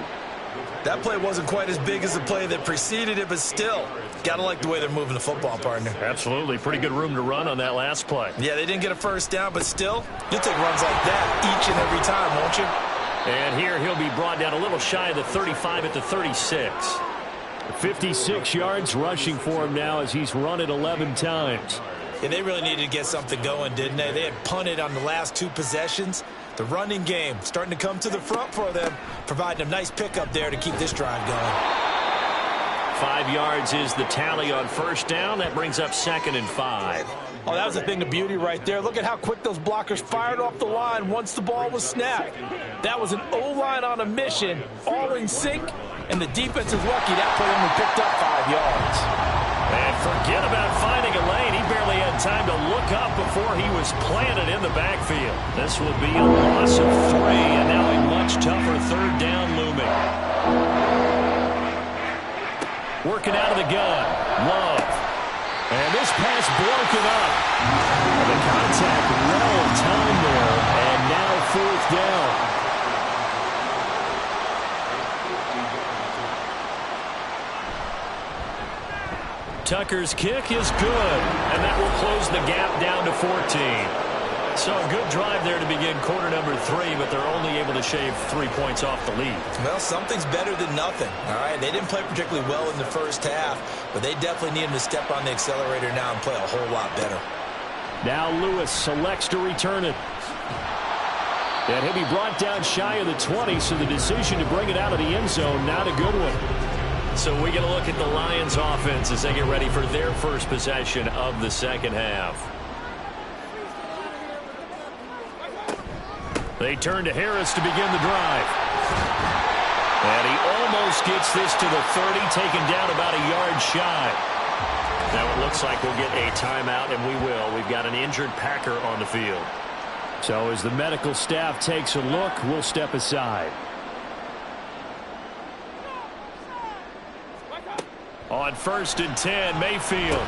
That play wasn't quite as big as the play that preceded it, but still, got to like the way they're moving the football, partner. Absolutely. Pretty good room to run on that last play. Yeah, they didn't get a 1st down, but still, you'll take runs like that each and every time, won't you? And here he'll be brought down a little shy of the 35 at the 36. 56 yards rushing for him now as he's run it 11 times. Yeah, they really needed to get something going, didn't they? They had punted on the last 2 possessions. The running game starting to come to the front for them, providing a nice pickup there to keep this drive going. 5 yards is the tally on 1st down. That brings up 2nd and 5. Oh, that was a thing of beauty right there. Look at how quick those blockers fired off the line once the ball was snapped. That was an O-line on a mission, all in sync, and the defense is lucky that play only picked up 5 yards. And forget about finding a lane. He barely had time to look up before he was planted in the backfield. This will be a loss of 3, and now a much tougher 3rd down looming. Working out of the gun. Love. And this pass broken up. The contact well timed there, and now 4th down. Tucker's kick is good, and that will close the gap down to 14. So a good drive there to begin quarter number 3, but they're only able to shave 3 points off the lead. Well, something's better than nothing, all right? They didn't play particularly well in the first half, but they definitely need him to step on the accelerator now and play a whole lot better. Now Lewis selects to return it. And he'll be brought down shy of the 20, so the decision to bring it out of the end zone, not a good one. So we get a look at the Lions offense as they get ready for their first possession of the second half. They turn to Harris to begin the drive. And he almost gets this to the 30, taken down about a yard shy. Now it looks like we'll get a timeout, and we will. We've got an injured Packer on the field. So as the medical staff takes a look, we'll step aside. On 1st and 10, Mayfield.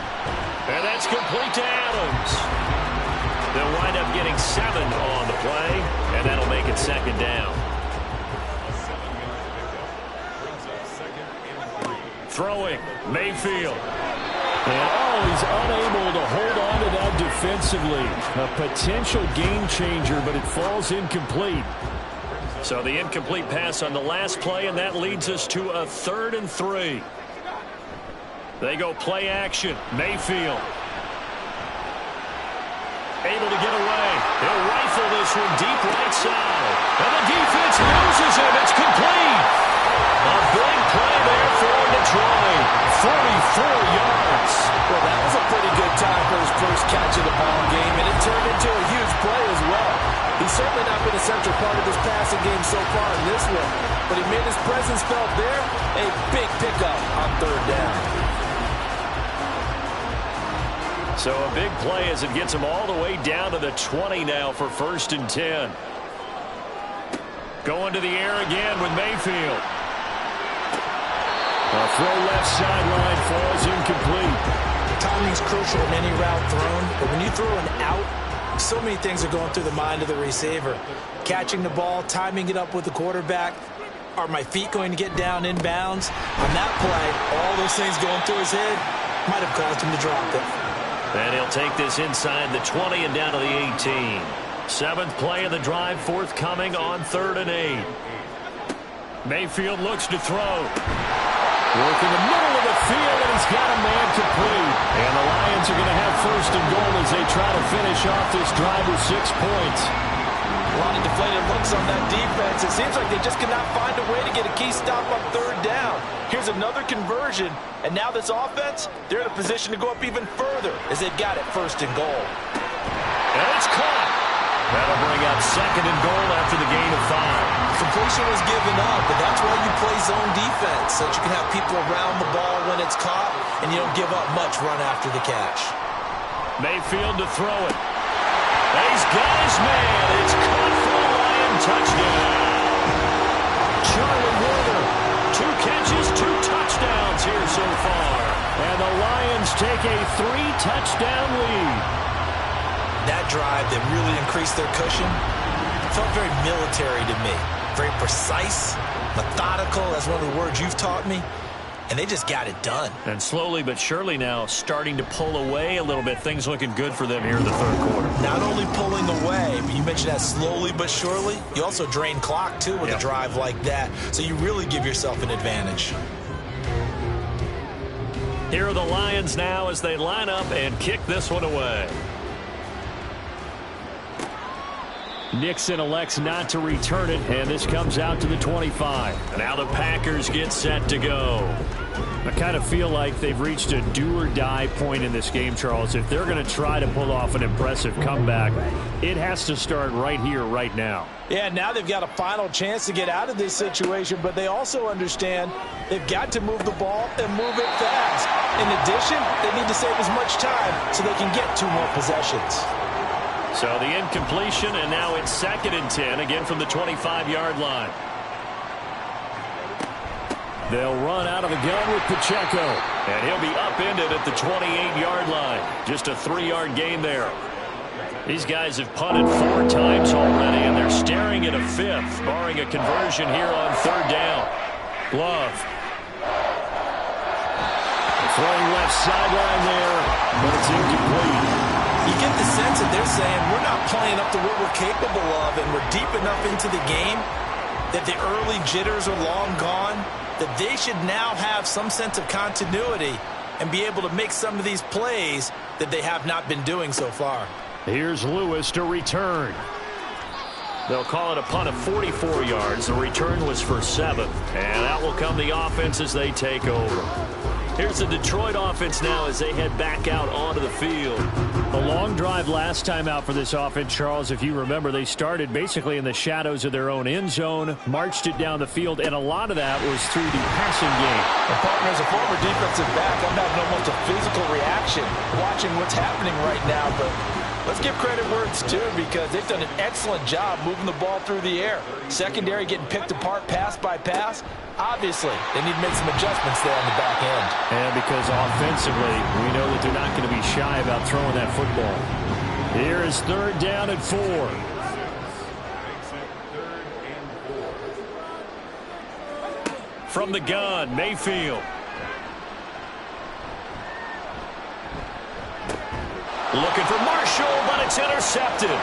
And that's complete to Adams. They'll wind up getting 7 on the play, and that'll make it second down. Throwing, Mayfield. And, he's unable to hold on to that defensively. A potential game changer, but it falls incomplete. So the incomplete pass on the last play, and that leads us to a 3rd and 3. They go play action. Mayfield. Able to get away. He'll rifle this one deep right side. And the defense loses him. It's complete. A big play there for Detroit. 44 yards. Well, that was a pretty good time for his first catch of the ball game, and it turned into a huge play as well. He's certainly not been a central part of this passing game so far in this one, but he made his presence felt there. A big pickup on 3rd down. So a big play as it gets him all the way down to the 20 now for 1st and 10. Going to the air again with Mayfield. A throw left sideline falls incomplete. Timing's crucial in any route thrown, but when you throw an out, so many things are going through the mind of the receiver. Catching the ball, timing it up with the quarterback. Are my feet going to get down in bounds? On that play, all those things going through his head might have caused him to drop it. And he'll take this inside the 20 and down to the 18. 7th play of the drive, forthcoming on 3rd and 8. Mayfield looks to throw. Work in the middle of the field, and he's got a man complete. And the Lions are going to have 1st and goal as they try to finish off this drive with 6 points. A lot of deflated looks on that defense. It seems like they just cannot find a way to get a key stop on 3rd down. Here's another conversion, and now this offense, they're in a position to go up even further as they've got it 1st and goal. And it's caught. That'll bring up 2nd and goal after the gain of 5. Completion was given up, but that's why you play zone defense, so that you can have people around the ball when it's caught, and you don't give up much run after the catch. Mayfield to throw it. He's got his man. It's caught for a Lion touchdown. Charlie Warner, 2 catches, 2 touchdowns here so far. And the Lions take a 3-touchdown lead. That drive that really increased their cushion felt very military to me. Very precise, methodical. That's one of the words you've taught me. And they just got it done. And slowly but surely now starting to pull away a little bit. Things looking good for them here in the 3rd quarter. Not only pulling away, but you mentioned that slowly but surely. You also drain clock, too, with a drive like that. So you really give yourself an advantage. Here are the Lions now as they line up and kick this one away. Nixon elects not to return it, and this comes out to the 25. Now the Packers get set to go. I kind of feel like they've reached a do-or-die point in this game, Charles. If they're going to try to pull off an impressive comeback, it has to start right here, right now. Yeah, now they've got a final chance to get out of this situation, but they also understand they've got to move the ball and move it fast. In addition, they need to save as much time so they can get 2 more possessions. So the incompletion, and now it's 2nd and 10, again from the 25-yard line. They'll run out of the gun with Pacheco, and he'll be upended at the 28-yard line. Just a 3-yard gain there. These guys have punted 4 times already, and they're staring at a 5th, barring a conversion here on 3rd down. Love. Throwing left sideline there, but it's incomplete. You get the sense that they're saying, we're not playing enough to what we're capable of, and we're deep enough into the game that the early jitters are long gone, that they should now have some sense of continuity and be able to make some of these plays that they have not been doing so far. Here's Lewis to return. They'll call it a punt of 44 yards. The return was for 7. And out will come the offense as they take over. Here's the Detroit offense now as they head back out onto the field. The long drive last time out for this offense, Charles, if you remember, they started basically in the shadows of their own end zone, marched it down the field, and a lot of that was through the passing game. And partner, as a former defensive back, I'm having almost a physical reaction watching what's happening right now, but let's give credit where it's due because they've done an excellent job moving the ball through the air. Secondary getting picked apart pass by pass. Obviously, they need to make some adjustments there on the back end. And because offensively, we know that they're not going to be shy about throwing that football. Here is 3rd down and 4. From the gun, Mayfield. Looking for Marshall, but it's intercepted.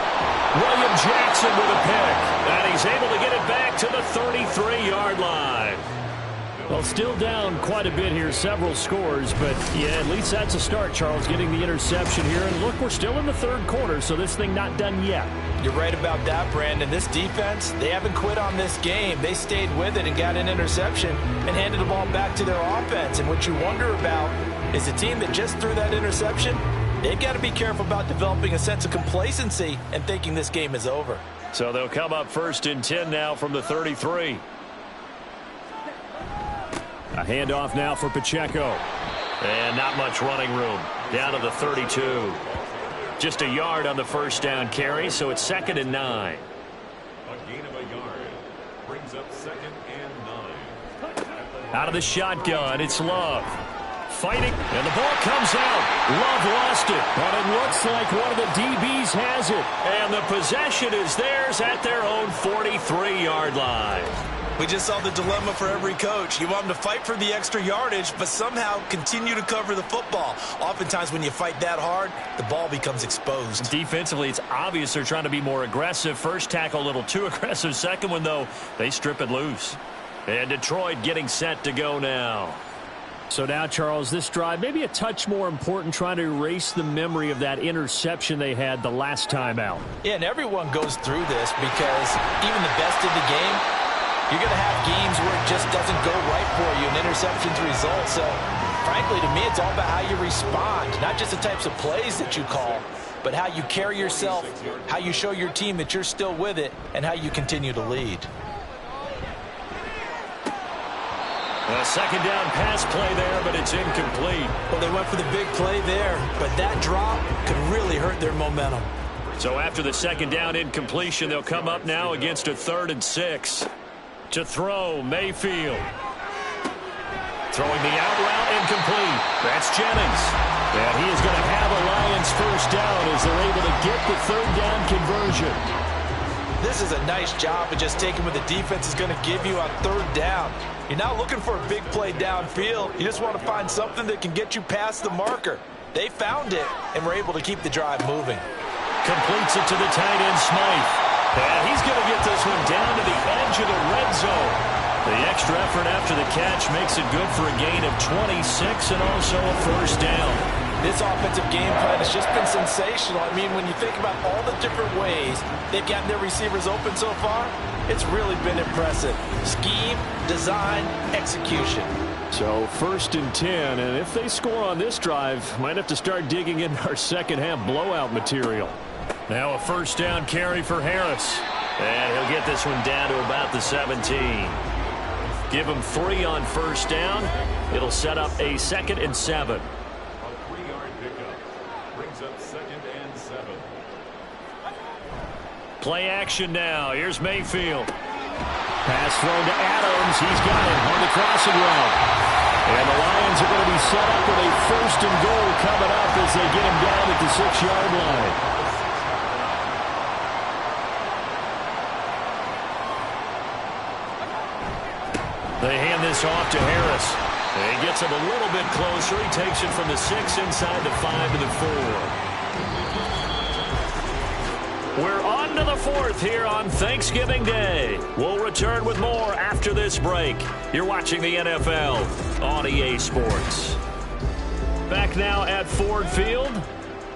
William Jackson with a pick. And he's able to get it back to the 33-yard line. Well, still down quite a bit here, several scores. But, yeah, at least that's a start, Charles, getting the interception here. And, look, we're still in the 3rd quarter, so this thing not done yet. You're right about that, Brandon. This defense, they haven't quit on this game. They stayed with it and got an interception and handed the ball back to their offense. And what you wonder about is a team that just threw that interception, they've got to be careful about developing a sense of complacency and thinking this game is over. So they'll come up 1st and 10 now from the 33. A handoff now for Pacheco. And not much running room. Down to the 32. Just a yard on the 1st down carry, so it's 2nd and 9. A gain of a yard brings up 2nd and 9. Out of the shotgun, it's Love. Fighting, and the ball comes out. Love lost it, but it looks like one of the DBs has it. And the possession is theirs at their own 43-yard line. We just saw the dilemma for every coach. You want them to fight for the extra yardage, but somehow continue to cover the football. Oftentimes when you fight that hard, the ball becomes exposed. Defensively, it's obvious they're trying to be more aggressive. First tackle a little too aggressive. Second one, though, they strip it loose. And Detroit getting set to go now. So now, Charles, this drive maybe a touch more important, trying to erase the memory of that interception they had the last time out. Yeah, and everyone goes through this because even the best in the game, you're going to have games where it just doesn't go right for you and interceptions result. So, frankly, to me, it's all about how you respond, not just the types of plays that you call, but how you carry yourself, how you show your team that you're still with it, and how you continue to lead. A 2nd down pass play there, but it's incomplete. Well, they went for the big play there, but that drop could really hurt their momentum. So after the 2nd down incompletion, they'll come up now against a 3rd and 6. To throw, Mayfield. Throwing the out route, incomplete. That's Jennings. And he is going to have a Lions 1st down as they're able to get the 3rd down conversion. This is a nice job of just taking what the defense is going to give you on 3rd down. You're not looking for a big play downfield. You just want to find something that can get you past the marker. They found it and were able to keep the drive moving. Completes it to the tight end, Smythe. And he's going to get this one down to the edge of the red zone. The extra effort after the catch makes it good for a gain of 26 and also a 1st down. This offensive game plan has just been sensational. I mean, when you think about all the different ways they've gotten their receivers open so far, it's really been impressive. Scheme, design, execution. So 1st and 10, and if they score on this drive, might have to start digging in our second-half blowout material. Now a 1st down carry for Harris. And he'll get this one down to about the 17. Give him 3 on 1st down. It'll set up a 2nd and 7. A 3-yard pickup brings up 2nd and 7. Play action now. Here's Mayfield. Pass thrown to Adams. He's got it on the crossing route. And the Lions are going to be set up with a 1st and goal coming up as they get him down at the 6-yard line. They hand this off to Harris. And he gets him a little bit closer. He takes it from the 6 inside the 5 to the 4. We're on to the fourth here on Thanksgiving Day. We'll return with more after this break. You're watching the NFL on EA Sports. Back now at Ford Field.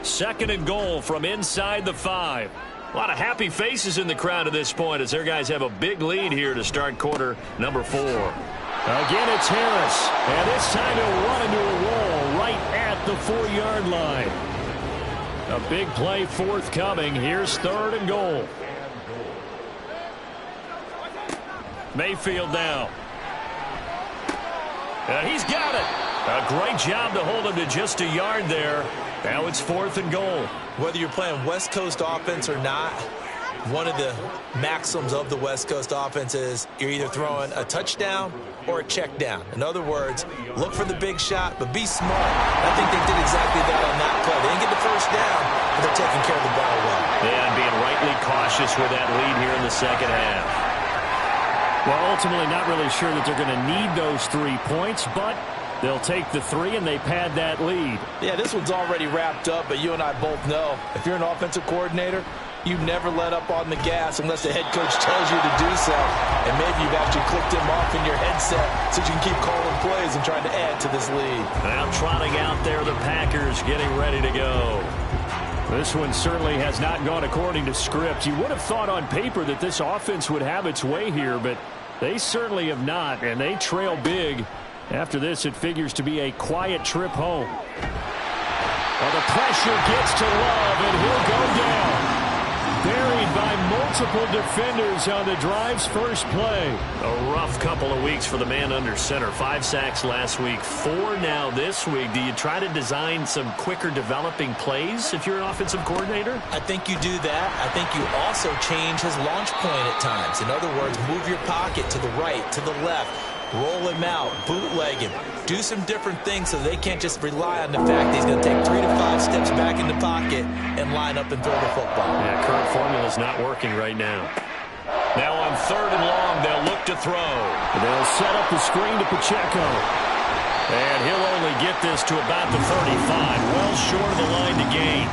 2nd and goal from inside the 5. A lot of happy faces in the crowd at this point as their guys have a big lead here to start quarter number 4. Again, it's Harris. And this time he'll run into a wall right at the 4-yard line. A big play forthcoming. Here's 3rd and goal. Mayfield now. And he's got it. A great job to hold him to just a yard there. Now it's 4th and goal. Whether you're playing West Coast offense or not, one of the maxims of the West Coast offense is you're either throwing a touchdown or a check down. In other words, look for the big shot, but be smart. I think they did exactly that on that play. They didn't get the first down, but they're taking care of the ball well. And being rightly cautious with that lead here in the second half. Well, ultimately not really sure that they're going to need those 3 points, but they'll take the 3 and they pad that lead. Yeah, this one's already wrapped up, but you and I both know if you're an offensive coordinator, you never let up on the gas unless the head coach tells you to do so. And maybe you've actually clicked him off in your headset so you can keep calling plays and trying to add to this lead. Now trotting out there, the Packers getting ready to go. This one certainly has not gone according to script. You would have thought on paper that this offense would have its way here, but they certainly have not, and they trail big. After this, it figures to be a quiet trip home. Well, the pressure gets to Love, and he'll go down. Buried by multiple defenders on the drive's first play. A rough couple of weeks for the man under center. 5 sacks last week, 4 now this week. Do you try to design some quicker developing plays if you're an offensive coordinator? I think you do that. I think you also change his launch point at times. In other words, move your pocket to the right, to the left. Roll him out, bootleg him, do some different things so they can't just rely on the fact that he's going to take 3 to 5 steps back in the pocket and line up and throw the football. Yeah, current formula is not working right now. Now on 3rd and long, they'll look to throw. They'll set up the screen to Pacheco. And he'll only get this to about the 35, well short of the line to gain.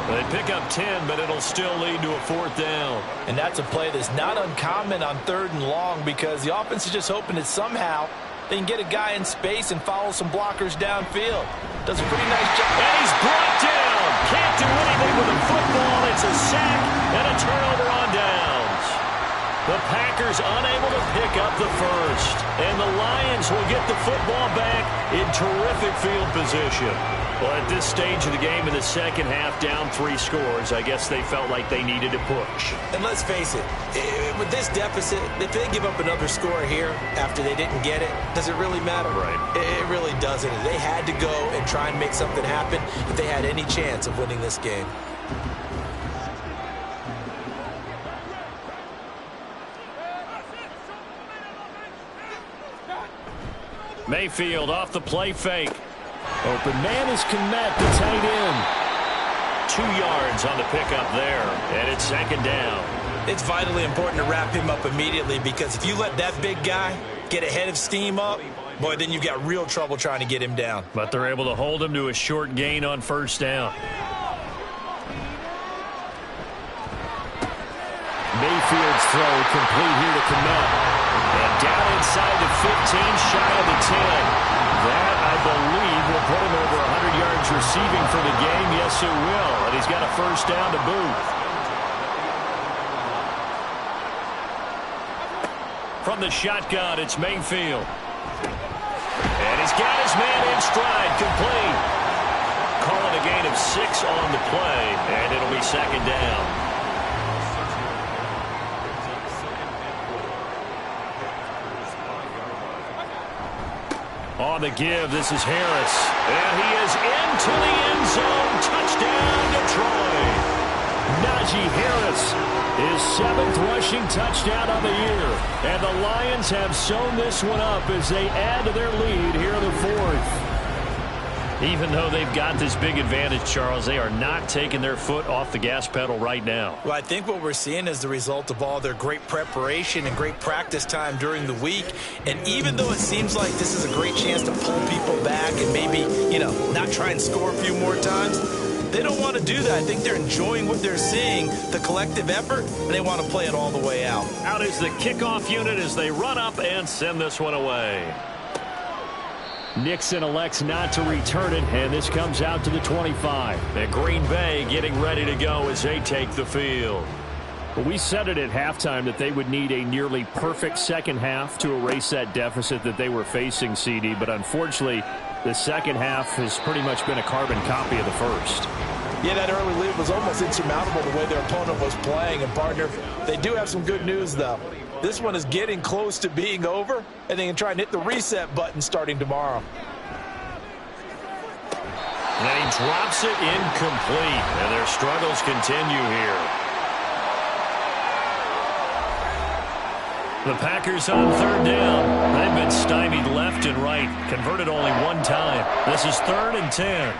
They pick up 10, but it'll still lead to a 4th down. And that's a play that's not uncommon on 3rd and long because the offense is just hoping that somehow they can get a guy in space and follow some blockers downfield. Does a pretty nice job. And he's brought down. Can't do anything with the football. It's a sack and a turnover on downs. The Packers unable to pick up the first. And the Lions will get the football back in terrific field position. Well, at this stage of the game in the second half, down 3 scores, I guess they felt like they needed to push. And let's face it, with this deficit, if they give up another score here after they didn't get it, does it really matter? Right. It really doesn't. They had to go and try and make something happen if they had any chance of winning this game. Mayfield off the play fake. Open man is Kmet, the tight end. 2 yards on the pickup there, and it's 2nd down. It's vitally important to wrap him up immediately because if you let that big guy get ahead of steam up, boy, then you've got real trouble trying to get him down. But they're able to hold him to a short gain on 1st down. Mayfield's throw complete here to Kmet. And down inside the 15, shy of the 10. That, I believe, will put him over 100 yards receiving for the game. Yes, it will. And he's got a 1st down to boot. From the shotgun, it's Mayfield. And he's got his man in stride, complete. Calling a gain of 6 on the play, and it'll be 2nd down. On the give, this is Harris. And he is into the end zone. Touchdown, Detroit. Najee Harris, his 7th rushing touchdown of the year. And the Lions have sewn this one up as they add to their lead here in the 4th. Even though they've got this big advantage, Charles, they are not taking their foot off the gas pedal right now. Well, I think what we're seeing is the result of all their great preparation and great practice time during the week. And even though it seems like this is a great chance to pull people back and maybe, not try and score a few more times, They don't want to do that. I think they're enjoying what they're seeing, the collective effort, and they want to play it all the way out. Out is the kickoff unit as they run up and send this one away. Nixon elects not to return it, and this comes out to the 25. And Green Bay getting ready to go as they take the field. Well, we said it at halftime that they would need a nearly perfect second half to erase that deficit that they were facing, CD, but unfortunately, the second half has pretty much been a carbon copy of the first. Yeah, that early lead was almost insurmountable the way their opponent was playing. And, partner, they do have some good news, though. This one is getting close to being over, and they can try and hit the reset button starting tomorrow. And he drops it incomplete, and their struggles continue here. The Packers on third down. They've been stymied left and right, converted only one time. This is 3rd and 10.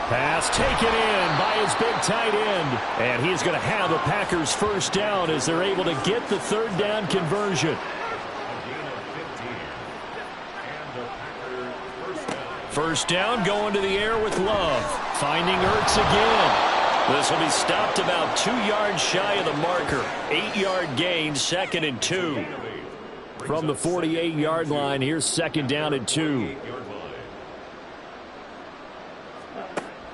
Pass taken in by his big tight end. And he's going to have the Packers first down as they're able to get the third down conversion. First down going to the air with Love. Finding Ertz again. This will be stopped about 2 yards shy of the marker. 8-yard gain, 2nd and 2. From the 48-yard line, here's 2nd down and 2.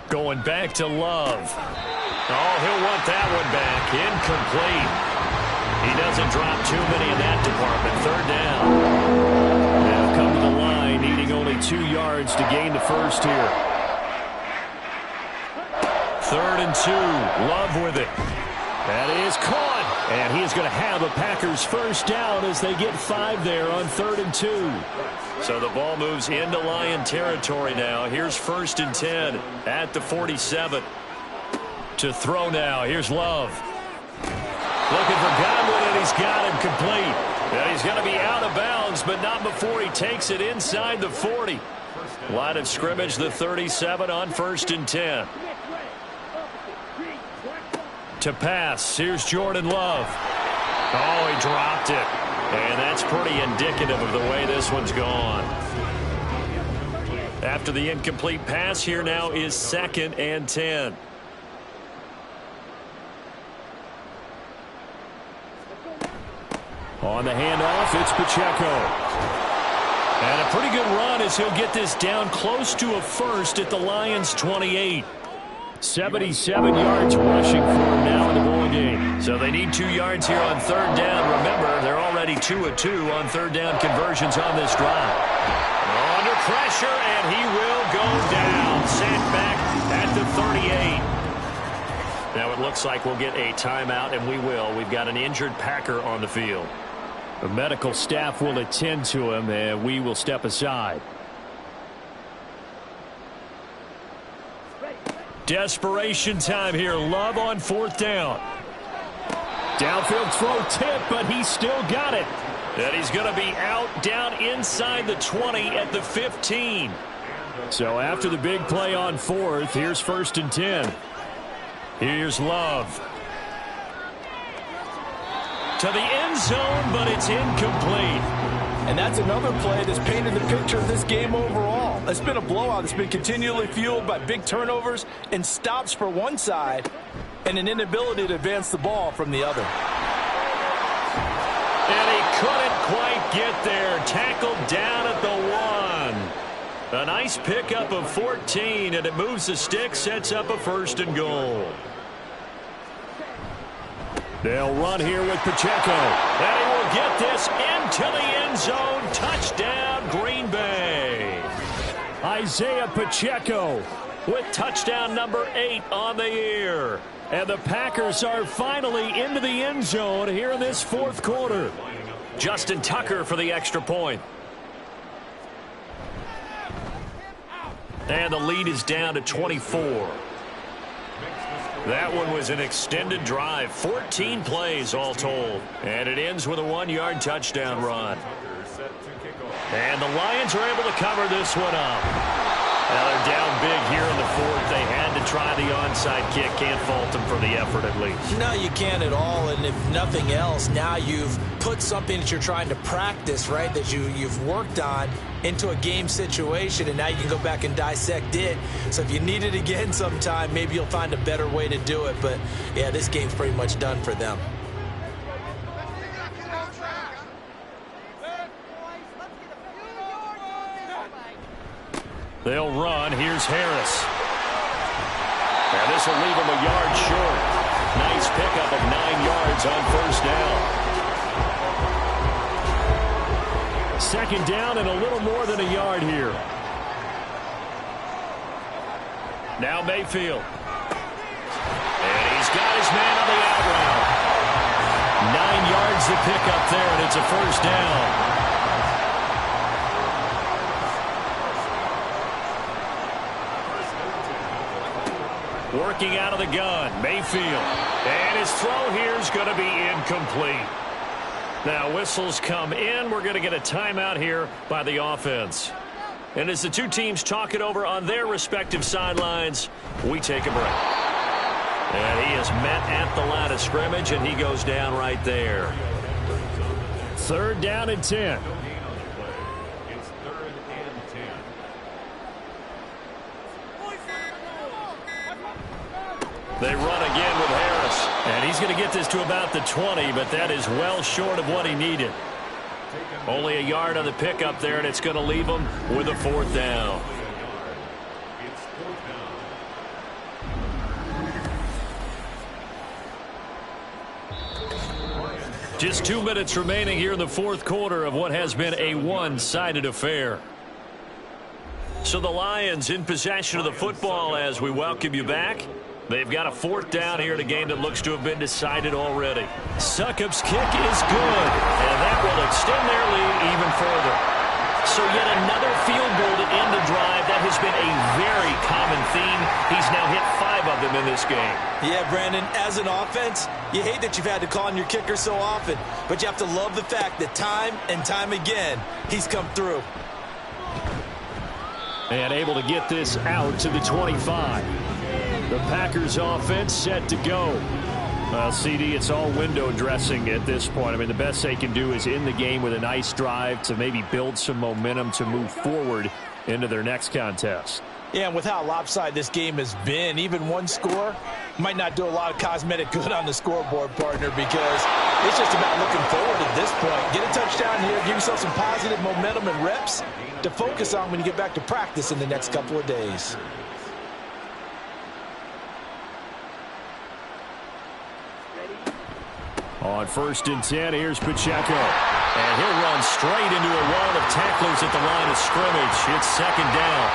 Going back to Love. Oh, he'll want that one back. Incomplete. He doesn't drop too many in that department. 3rd down. They'll come to the line, needing only 2 yards to gain the first here. 3rd and 2. Love with it. That is caught. And he is going to have a Packers first down as they get 5 there on 3rd and 2. So the ball moves into Lion territory now. Here's 1st and 10 at the 47. To throw now. Here's Love. Looking for Godwin, and he's got him complete. And he's going to be out of bounds, but not before he takes it inside the 40. Line of scrimmage, the 37 on 1st and 10. To pass. Here's Jordan Love. Oh, he dropped it. And that's pretty indicative of the way this one's gone. After the incomplete pass, here now is 2nd and 10. On the handoff, it's Pacheco. And a pretty good run as he'll get this down close to a first at the Lions' 28. 77 yards rushing for him now in the ball game. So they need 2 yards here on 3rd down. Remember, they're already 2 of 2 on 3rd down conversions on this drive. Under pressure, and he will go down. Sent back at the 38. Now it looks like we'll get a timeout, and we will. We've got an injured Packer on the field. The medical staff will attend to him, and we will step aside. Desperation time here. Love on 4th down. Downfield throw tip, but he still got it. And he's going to be out down inside the 20 at the 15. So after the big play on 4th, here's 1st and 10. Here's Love. To the end zone, but it's incomplete. And that's another play that's painted the picture of this game overall. It's been a blowout. It's been continually fueled by big turnovers and stops for one side and an inability to advance the ball from the other. And he couldn't quite get there. Tackled down at the 1. A nice pickup of 14, and it moves the stick, sets up a 1st and goal. They'll run here with Pacheco. And he will get this into the end zone. Touchdown, Green Bay. Isaiah Pacheco with touchdown number 8 on the year. And the Packers are finally into the end zone here in this 4th quarter. Justin Tucker for the extra point. And the lead is down to 24. That one was an extended drive. 14 plays all told. And it ends with a 1-yard touchdown run. And the Lions are able to cover this one up. Now they're down big here in the 4th. They had to try the onside kick. Can't fault him for the effort at least. No, you can't at all. And if nothing else, now you've put something that you're trying to practice, right, that you've worked on into a game situation, and now you can go back and dissect it. So if you need it again sometime, maybe you'll find a better way to do it. But, yeah, this game's pretty much done for them. They'll run. Here's Harris. And this will leave him a yard short. Nice pickup of 9 yards on first down. Second down and a little more than a yard here. Now Mayfield. And he's got his man on the out route. 9 yards to pick up there, and it's a first down. Working out of the gun, Mayfield. And his throw here is going to be incomplete. Now whistles come in. We're going to get a timeout here by the offense. And as the two teams talk it over on their respective sidelines, we take a break. And he is met at the line of scrimmage, and he goes down right there. Third down and 10. It's 3rd and 10. They run again with Harris. And he's going to get this to about the 20, but that is well short of what he needed. Only a yard on the pickup there, and it's going to leave him with a 4th down. It's 4th down. Just 2 minutes remaining here in the fourth quarter of what has been a one-sided affair. So the Lions in possession of the football as we welcome you back. They've got a 4th down here in a game that looks to have been decided already. Succop's kick is good, and that will extend their lead even further. So yet another field goal to end the drive. That has been a very common theme. He's now hit 5 of them in this game. Yeah, Brandon, as an offense, you hate that you've had to call on your kicker so often, but you have to love the fact that time and time again, he's come through. And able to get this out to the 25. The Packers offense set to go. Well, CD, it's all window dressing at this point. I mean, the best they can do is in the game with a nice drive to maybe build some momentum to move forward into their next contest. Yeah, and with how lopsided this game has been, even one score might not do a lot of cosmetic good on the scoreboard, partner, because it's just about looking forward at this point. Get a touchdown here, give yourself some positive momentum and reps to focus on when you get back to practice in the next couple of days. On 1st and 10, here's Pacheco. And he'll run straight into a wall of tacklers at the line of scrimmage. It's 2nd down.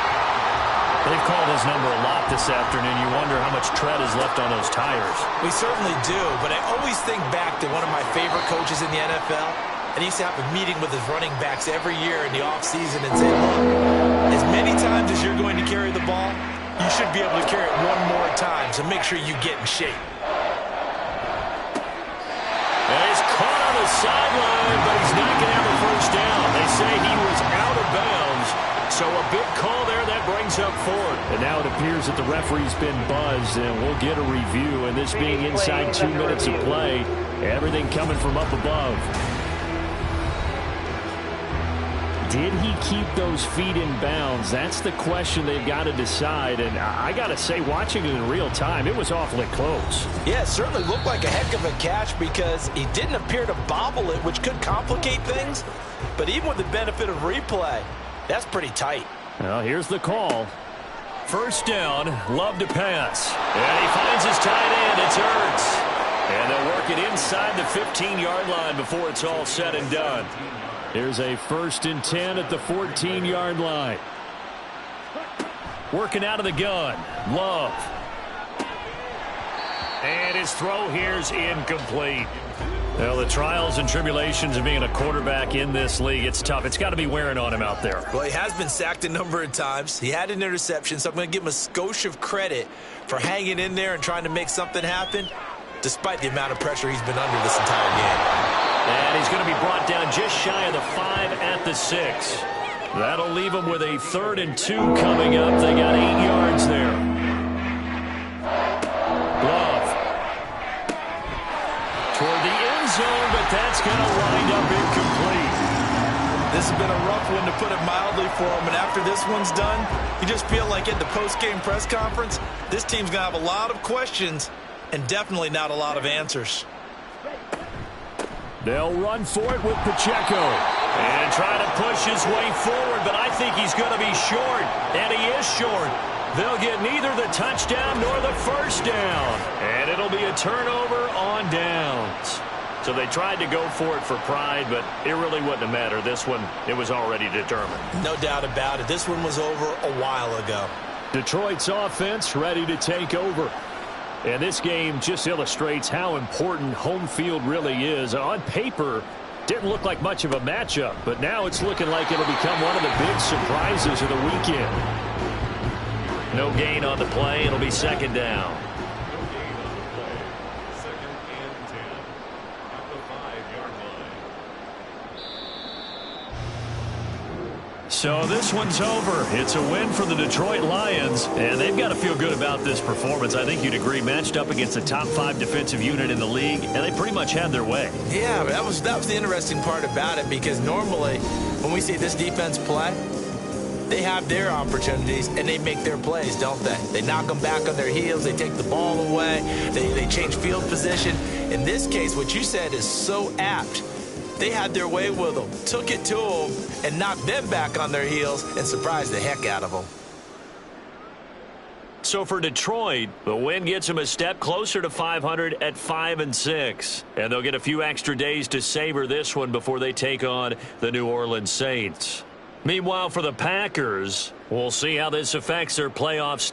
They've called his number a lot this afternoon. You wonder how much tread is left on those tires. We certainly do, but I always think back to one of my favorite coaches in the NFL. And he used to have a meeting with his running backs every year in the offseason and say, look, as many times as you're going to carry the ball, you should be able to carry it one more time, so make sure you get in shape. And he's caught on the sideline, but he's not going to have a first down. They say he was out of bounds, so a big call there that brings up 4th. And now it appears that the referee's been buzzed, and we'll get a review. And this being inside 2 minutes of play, everything coming from up above. Did he keep those feet in bounds? That's the question they've got to decide. And I got to say, watching it in real time, it was awfully close. Yeah, it certainly looked like a heck of a catch because he didn't appear to bobble it, which could complicate things. But even with the benefit of replay, that's pretty tight. Well, here's the call. 1st down, Love to pass. And he finds his tight end. It's Ertz. And they'll work it inside the 15-yard line before it's all said and done. Here's a 1st and 10 at the 14-yard line. Working out of the gun, Love. And his throw here's incomplete. Well, the trials and tribulations of being a quarterback in this league, it's tough. It's got to be wearing on him out there. Well, he has been sacked a number of times. He had an interception, so I'm going to give him a skosh of credit for hanging in there and trying to make something happen, despite the amount of pressure he's been under this entire game. And he's going to be brought down just shy of the 5 at the 6. That'll leave him with a 3rd and 2 coming up. They got 8 yards there. zone, but that's going to wind up incomplete. This has been a rough one, to put it mildly, for him. And after this one's done, you just feel like in the post-game press conference, this team's going to have a lot of questions and definitely not a lot of answers. They'll run for it with Pacheco. And try to push his way forward, but I think he's going to be short. And he is short. They'll get neither the touchdown nor the first down. And it'll be a turnover on downs. So they tried to go for it for pride, but it really wouldn't have mattered. This one, it was already determined. No doubt about it. This one was over a while ago. Detroit's offense ready to take over. And this game just illustrates how important home field really is. On paper, didn't look like much of a matchup, but now it's looking like it'll become one of the big surprises of the weekend. No gain on the play. It'll be second down. So this one's over. It's a win for the Detroit Lions, and they've got to feel good about this performance. I think you'd agree, matched up against the top 5 defensive unit in the league, and they pretty much had their way. Yeah, that was the interesting part about it, because normally when we see this defense play, they have their opportunities and they make their plays, don't they? They knock them back on their heels. They take the ball away. They change field position. In this case, what you said is so apt. They had their way with them, took it to them, and knocked them back on their heels and surprised the heck out of them. So for Detroit, the win gets them a step closer to 500 at 5-6. And they'll get a few extra days to savor this one before they take on the New Orleans Saints. Meanwhile, for the Packers, we'll see how this affects their playoff